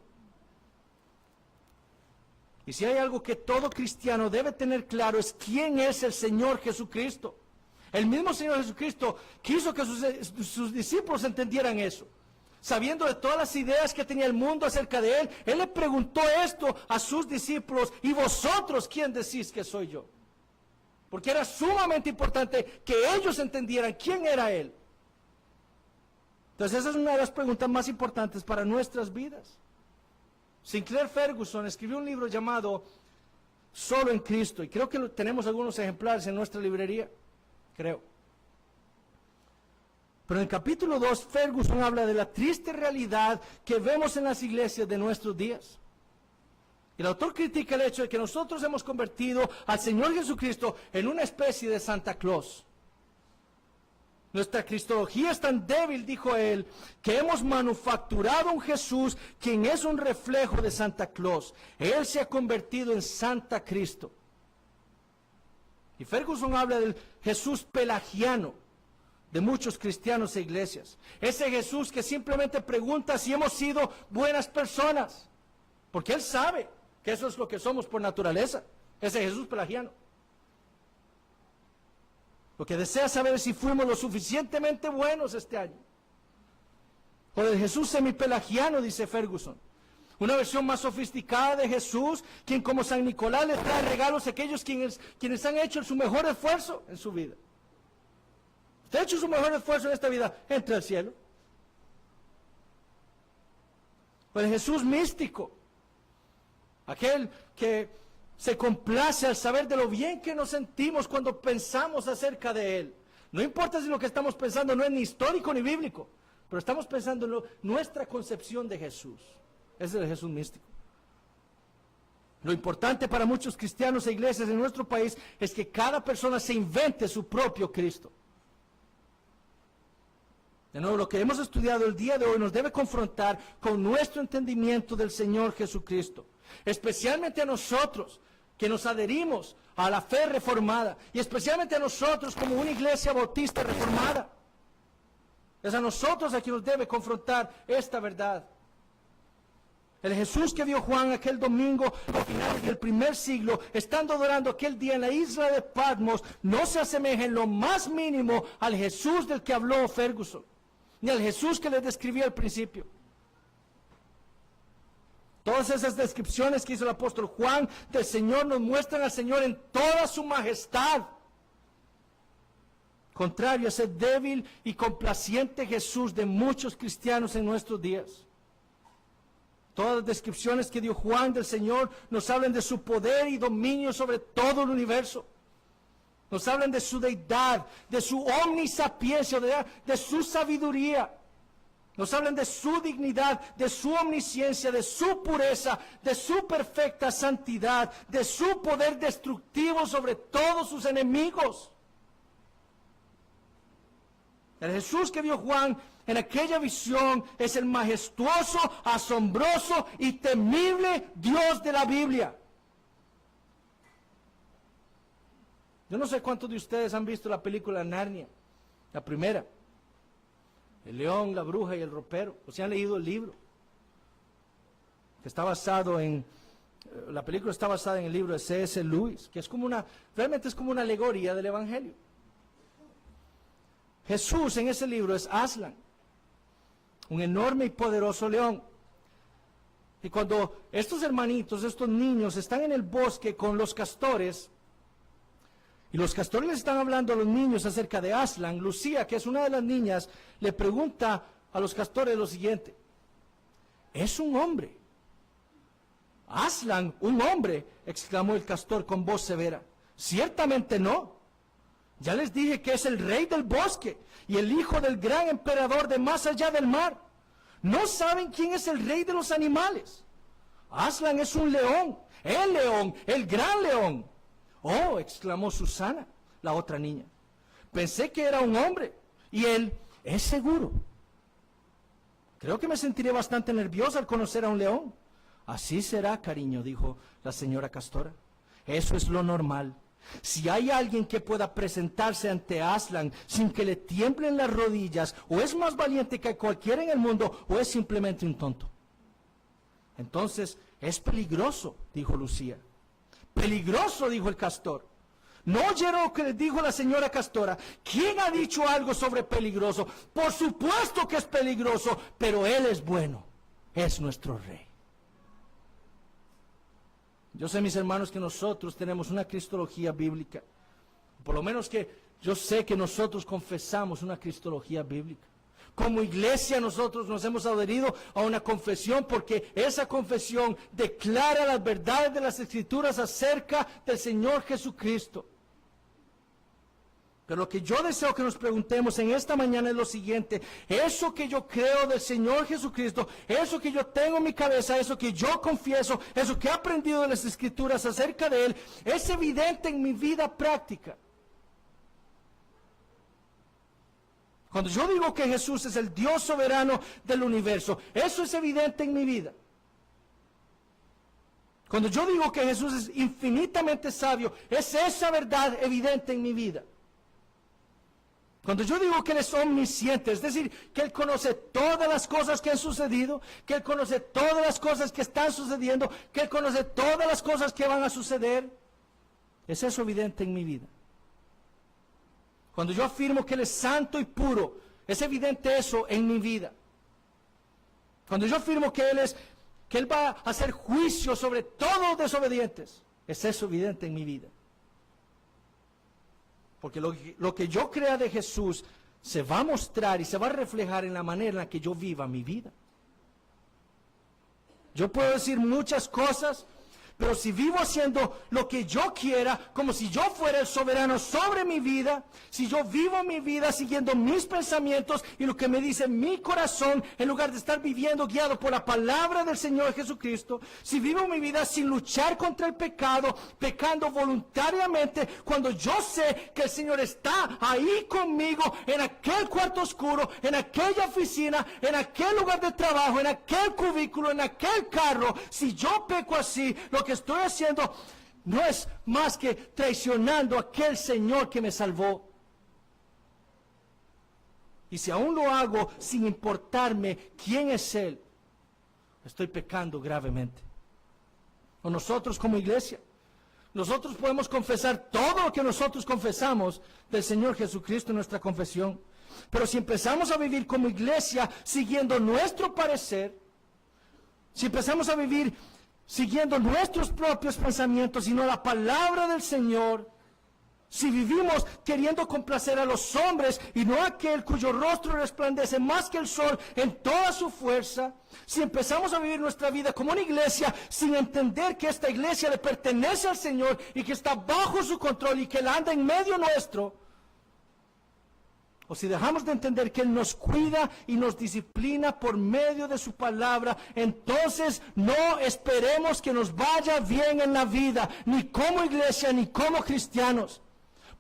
Y si hay algo que todo cristiano debe tener claro es quién es el Señor Jesucristo. El mismo Señor Jesucristo quiso que sus discípulos entendieran eso. Sabiendo de todas las ideas que tenía el mundo acerca de Él, Él le preguntó esto a sus discípulos: ¿y vosotros quién decís que soy yo? Porque era sumamente importante que ellos entendieran quién era Él. Entonces esa es una de las preguntas más importantes para nuestras vidas. Sinclair Ferguson escribió un libro llamado Solo en Cristo, y creo que tenemos algunos ejemplares en nuestra librería, creo. Pero en el capítulo 2, Ferguson habla de la triste realidad que vemos en las iglesias de nuestros días. El autor critica el hecho de que nosotros hemos convertido al Señor Jesucristo en una especie de Santa Claus. Nuestra cristología es tan débil, dijo él, que hemos manufacturado un Jesús quien es un reflejo de Santa Claus. Él se ha convertido en Santa Cristo. Y Ferguson habla del Jesús pelagiano de muchos cristianos e iglesias. Ese Jesús que simplemente pregunta si hemos sido buenas personas, porque Él sabe que eso es lo que somos por naturaleza. Ese Jesús pelagiano. Lo que desea saber es si fuimos lo suficientemente buenos este año. O del Jesús semipelagiano, dice Ferguson. Una versión más sofisticada de Jesús, quien como San Nicolás les trae regalos a aquellos quienes han hecho su mejor esfuerzo en su vida. Usted ha hecho su mejor esfuerzo en esta vida, entre al cielo. O el Jesús místico, aquel que se complace al saber de lo bien que nos sentimos cuando pensamos acerca de Él. No importa si lo que estamos pensando no es ni histórico ni bíblico, pero estamos pensando en nuestra concepción de Jesús. Ese es el Jesús místico. Lo importante para muchos cristianos e iglesias en nuestro país es que cada persona se invente su propio Cristo. De nuevo, lo que hemos estudiado el día de hoy nos debe confrontar con nuestro entendimiento del Señor Jesucristo. Especialmente a nosotros que nos adherimos a la fe reformada, y especialmente a nosotros como una iglesia bautista reformada. Es a nosotros a quien nos debe confrontar esta verdad. El Jesús que vio Juan aquel domingo a finales del primer siglo, estando adorando aquel día en la isla de Patmos, no se asemeja en lo más mínimo al Jesús del que habló Ferguson, ni al Jesús que les describí al principio. Todas esas descripciones que hizo el apóstol Juan del Señor nos muestran al Señor en toda su majestad, contrario a ese débil y complaciente Jesús de muchos cristianos en nuestros días. Todas las descripciones que dio Juan del Señor nos hablan de su poder y dominio sobre todo el universo. Nos hablan de su deidad, de su omnisapiencia, de su sabiduría. Nos hablan de su dignidad, de su omnisciencia, de su pureza, de su perfecta santidad, de su poder destructivo sobre todos sus enemigos. El Jesús que vio Juan en aquella visión es el majestuoso, asombroso y temible Dios de la Biblia. Yo no sé cuántos de ustedes han visto la película Narnia, la primera. El león, la bruja y el ropero. O si han leído el libro. Que está basado en... La película está basada en el libro de C.S. Lewis, que es como realmente es como una alegoría del Evangelio. Jesús en ese libro es Aslan, un enorme y poderoso león. Y cuando estos hermanitos, estos niños están en el bosque con los castores, y los castores les están hablando a los niños acerca de Aslan, Lucía, que es una de las niñas, le pregunta a los castores lo siguiente: ¿es un hombre? Aslan, un hombre, exclamó el castor con voz severa. Ciertamente no. Ya les dije que es el rey del bosque y el hijo del gran emperador de más allá del mar. ¿No saben quién es el rey de los animales? Aslan es un león, el gran león. Oh, exclamó Susana, la otra niña. Pensé que era un hombre y él es seguro. Creo que me sentiré bastante nerviosa al conocer a un león. Así será, cariño, dijo la señora Castora. Eso es lo normal. Si hay alguien que pueda presentarse ante Aslan sin que le tiemblen las rodillas, o es más valiente que cualquiera en el mundo, o es simplemente un tonto. Entonces, es peligroso, dijo Lucía. Peligroso, dijo el castor. ¿No oyeron lo que les dijo la señora Castora? ¿Quién ha dicho algo sobre peligroso? Por supuesto que es peligroso, pero él es bueno, es nuestro rey. Yo sé, mis hermanos, que nosotros tenemos una cristología bíblica. Por lo menos que yo sé que nosotros confesamos una cristología bíblica. Como iglesia nosotros nos hemos adherido a una confesión porque esa confesión declara las verdades de las Escrituras acerca del Señor Jesucristo. Pero lo que yo deseo que nos preguntemos en esta mañana es lo siguiente: eso que yo creo del Señor Jesucristo, eso que yo tengo en mi cabeza, eso que yo confieso, eso que he aprendido de las Escrituras acerca de Él, ¿es evidente en mi vida práctica? Cuando yo digo que Jesús es el Dios soberano del universo, ¿eso es evidente en mi vida? Cuando yo digo que Jesús es infinitamente sabio, ¿es esa verdad evidente en mi vida? Cuando yo digo que Él es omnisciente, es decir, que Él conoce todas las cosas que han sucedido, que Él conoce todas las cosas que están sucediendo, que Él conoce todas las cosas que van a suceder, ¿es eso evidente en mi vida? Cuando yo afirmo que Él es santo y puro, ¿es evidente eso en mi vida? Cuando yo afirmo que Él va a hacer juicio sobre todos los desobedientes, ¿es eso evidente en mi vida? Porque lo que yo crea de Jesús se va a mostrar y se va a reflejar en la manera en la que yo viva mi vida. Yo puedo decir muchas cosas, pero si vivo haciendo lo que yo quiera, como si yo fuera el soberano sobre mi vida, si yo vivo mi vida siguiendo mis pensamientos y lo que me dice mi corazón, en lugar de estar viviendo guiado por la palabra del Señor Jesucristo, si vivo mi vida sin luchar contra el pecado, pecando voluntariamente, cuando yo sé que el Señor está ahí conmigo, en aquel cuarto oscuro, en aquella oficina, en aquel lugar de trabajo, en aquel cubículo, en aquel carro, si yo peco así, lo que estoy haciendo no es más que traicionando a aquel Señor que me salvó. Y si aún lo hago sin importarme quién es Él, estoy pecando gravemente. O nosotros como iglesia, nosotros podemos confesar todo lo que nosotros confesamos del Señor Jesucristo en nuestra confesión. Pero si empezamos a vivir como iglesia siguiendo nuestro parecer, si empezamos a vivir siguiendo nuestros propios pensamientos y no la palabra del Señor, si vivimos queriendo complacer a los hombres y no a aquel cuyo rostro resplandece más que el sol en toda su fuerza, si empezamos a vivir nuestra vida como una iglesia sin entender que esta iglesia le pertenece al Señor y que está bajo su control y que Él anda en medio nuestro, o si dejamos de entender que Él nos cuida y nos disciplina por medio de su palabra, entonces no esperemos que nos vaya bien en la vida, ni como iglesia, ni como cristianos.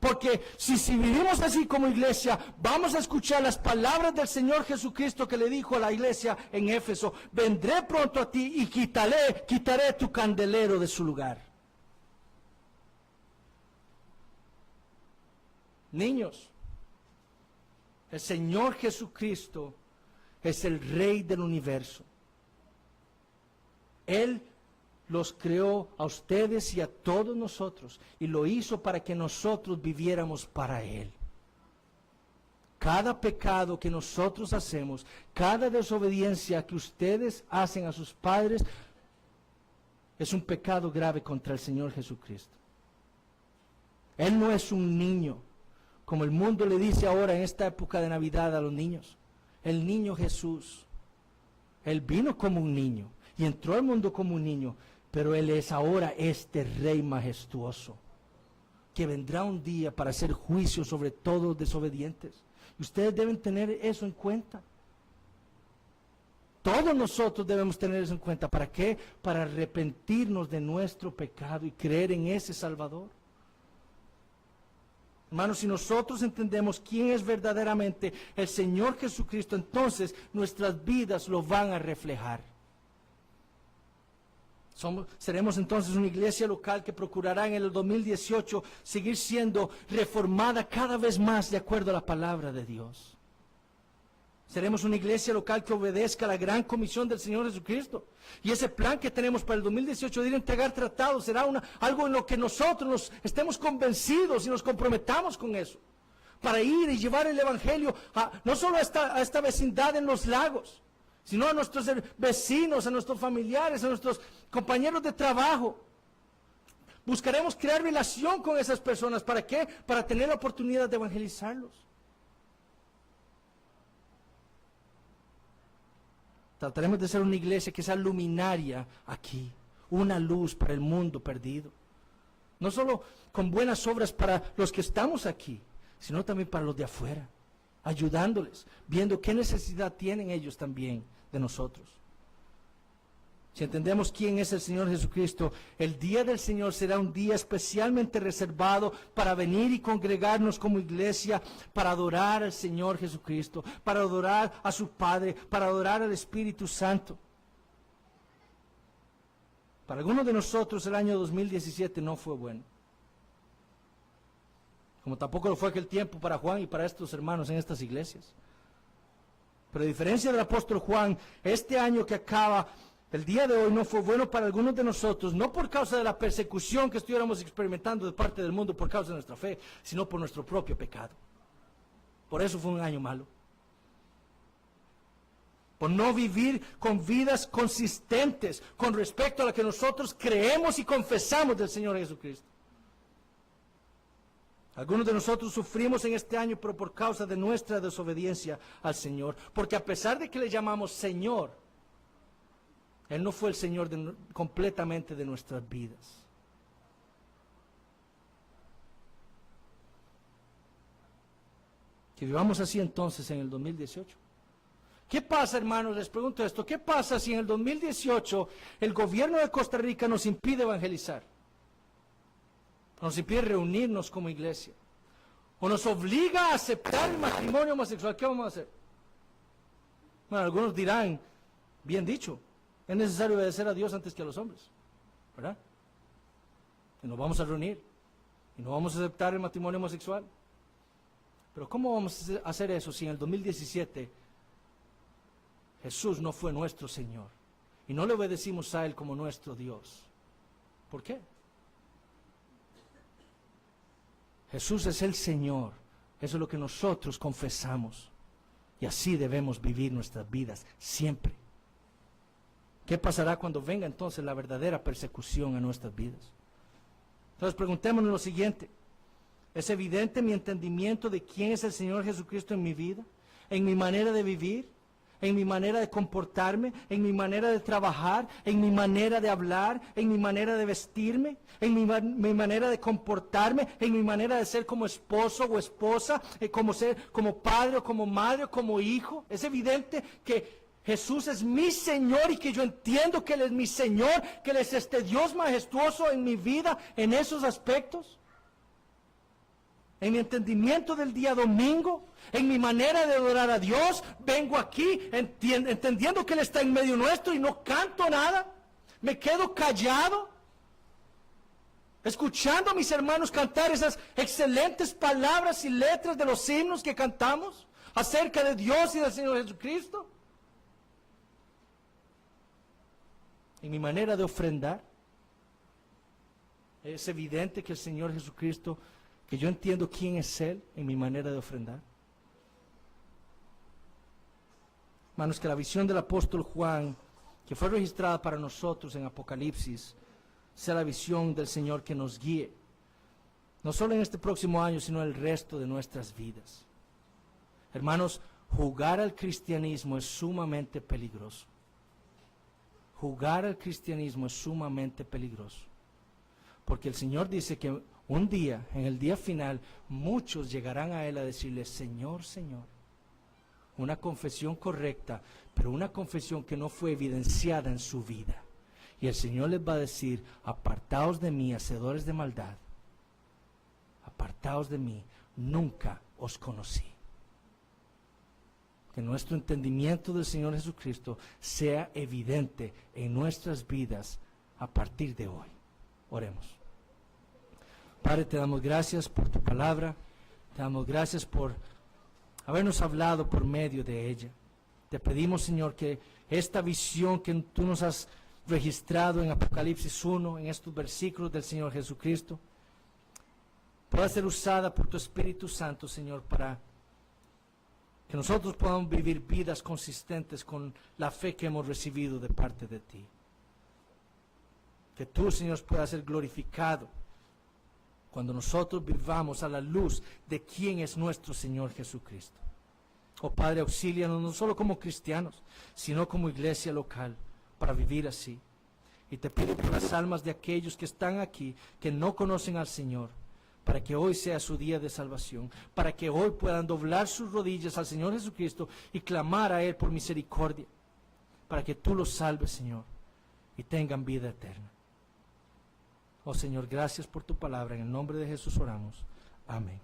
Porque si vivimos así como iglesia, vamos a escuchar las palabras del Señor Jesucristo que le dijo a la iglesia en Éfeso: vendré pronto a ti y quitaré tu candelero de su lugar. Niños, el Señor Jesucristo es el Rey del universo. Él los creó a ustedes y a todos nosotros, y lo hizo para que nosotros viviéramos para Él. Cada pecado que nosotros hacemos, cada desobediencia que ustedes hacen a sus padres, es un pecado grave contra el Señor Jesucristo. Él no es un niño, como el mundo le dice ahora en esta época de Navidad a los niños. El niño Jesús, Él vino como un niño y entró al mundo como un niño, pero Él es ahora este Rey majestuoso, que vendrá un día para hacer juicio sobre todos los desobedientes. Y ustedes deben tener eso en cuenta. Todos nosotros debemos tener eso en cuenta. ¿Para qué? Para arrepentirnos de nuestro pecado y creer en ese Salvador. Hermanos, si nosotros entendemos quién es verdaderamente el Señor Jesucristo, entonces nuestras vidas lo van a reflejar. Seremos entonces una iglesia local que procurará en el 2018 seguir siendo reformada cada vez más de acuerdo a la palabra de Dios. Seremos una iglesia local que obedezca a la gran comisión del Señor Jesucristo. Y ese plan que tenemos para el 2018 de ir a entregar tratados será algo en lo que nosotros nos estemos convencidos y nos comprometamos con eso. Para ir y llevar el Evangelio no solo a esta vecindad en los lagos, sino a nuestros vecinos, a nuestros familiares, a nuestros compañeros de trabajo. Buscaremos crear relación con esas personas. ¿Para qué? Para tener la oportunidad de evangelizarlos. Trataremos de ser una iglesia que sea luminaria aquí, una luz para el mundo perdido. No solo con buenas obras para los que estamos aquí, sino también para los de afuera, ayudándoles, viendo qué necesidad tienen ellos también de nosotros. Si entendemos quién es el Señor Jesucristo, el día del Señor será un día especialmente reservado para venir y congregarnos como iglesia, para adorar al Señor Jesucristo, para adorar a su Padre, para adorar al Espíritu Santo. Para algunos de nosotros el año 2017 no fue bueno, como tampoco lo fue aquel tiempo para Juan y para estos hermanos en estas iglesias. Pero a diferencia del apóstol Juan, este año que acaba, el día de hoy no fue bueno para algunos de nosotros, no por causa de la persecución que estuviéramos experimentando de parte del mundo por causa de nuestra fe, sino por nuestro propio pecado. Por eso fue un año malo. Por no vivir con vidas consistentes con respecto a lo que nosotros creemos y confesamos del Señor Jesucristo. Algunos de nosotros sufrimos en este año, pero por causa de nuestra desobediencia al Señor. Porque a pesar de que le llamamos Señor, Él no fue el Señor completamente de nuestras vidas. Que vivamos así entonces en el 2018. ¿Qué pasa, hermanos? Les pregunto esto. ¿Qué pasa si en el 2018 el gobierno de Costa Rica nos impide evangelizar? Nos impide reunirnos como iglesia. O nos obliga a aceptar el matrimonio homosexual. ¿Qué vamos a hacer? Bueno, algunos dirán, bien dicho, es necesario obedecer a Dios antes que a los hombres, ¿verdad? Y nos vamos a reunir. Y no vamos a aceptar el matrimonio homosexual. Pero ¿cómo vamos a hacer eso si en el 2017 Jesús no fue nuestro Señor? Y no le obedecimos a Él como nuestro Dios. ¿Por qué? Jesús es el Señor. Eso es lo que nosotros confesamos. Y así debemos vivir nuestras vidas siempre. ¿Qué pasará cuando venga entonces la verdadera persecución a nuestras vidas? Entonces preguntémonos lo siguiente. ¿Es evidente mi entendimiento de quién es el Señor Jesucristo en mi vida? ¿En mi manera de vivir? ¿En mi manera de comportarme? ¿En mi manera de trabajar? ¿En mi manera de hablar? ¿En mi manera de vestirme? ¿En mi manera de comportarme? ¿En mi manera de ser como esposo o esposa? ¿Como padre o como madre o como hijo? ¿Es evidente que Jesús es mi Señor y que yo entiendo que Él es mi Señor, que Él es este Dios majestuoso en mi vida en esos aspectos? En mi entendimiento del día domingo, en mi manera de adorar a Dios, vengo aquí entendiendo que Él está en medio nuestro y no canto nada, me quedo callado, escuchando a mis hermanos cantar esas excelentes palabras y letras de los himnos que cantamos acerca de Dios y del Señor Jesucristo. En mi manera de ofrendar, es evidente que el Señor Jesucristo, que yo entiendo quién es Él en mi manera de ofrendar. Hermanos, que la visión del apóstol Juan, que fue registrada para nosotros en Apocalipsis, sea la visión del Señor que nos guíe, no solo en este próximo año, sino el resto de nuestras vidas. Hermanos, jugar al cristianismo es sumamente peligroso. Jugar al cristianismo es sumamente peligroso. Porque el Señor dice que un día, en el día final, muchos llegarán a Él a decirle, Señor, Señor. Una confesión correcta, pero una confesión que no fue evidenciada en su vida. Y el Señor les va a decir, apartaos de mí, hacedores de maldad. Apartaos de mí, nunca os conocí. Que nuestro entendimiento del Señor Jesucristo sea evidente en nuestras vidas a partir de hoy. Oremos. Padre, te damos gracias por tu palabra, te damos gracias por habernos hablado por medio de ella. Te pedimos, Señor, que esta visión que tú nos has registrado en Apocalipsis 1, en estos versículos del Señor Jesucristo, pueda ser usada por tu Espíritu Santo, Señor, para que nosotros podamos vivir vidas consistentes con la fe que hemos recibido de parte de ti. Que tú, Señor, puedas ser glorificado cuando nosotros vivamos a la luz de quién es nuestro Señor Jesucristo. Oh Padre, auxílianos no solo como cristianos, sino como iglesia local, para vivir así. Y te pido por las almas de aquellos que están aquí, que no conocen al Señor, para que hoy sea su día de salvación, para que hoy puedan doblar sus rodillas al Señor Jesucristo y clamar a Él por misericordia, para que tú los salves, Señor, y tengan vida eterna. Oh Señor, gracias por tu palabra. En el nombre de Jesús oramos. Amén.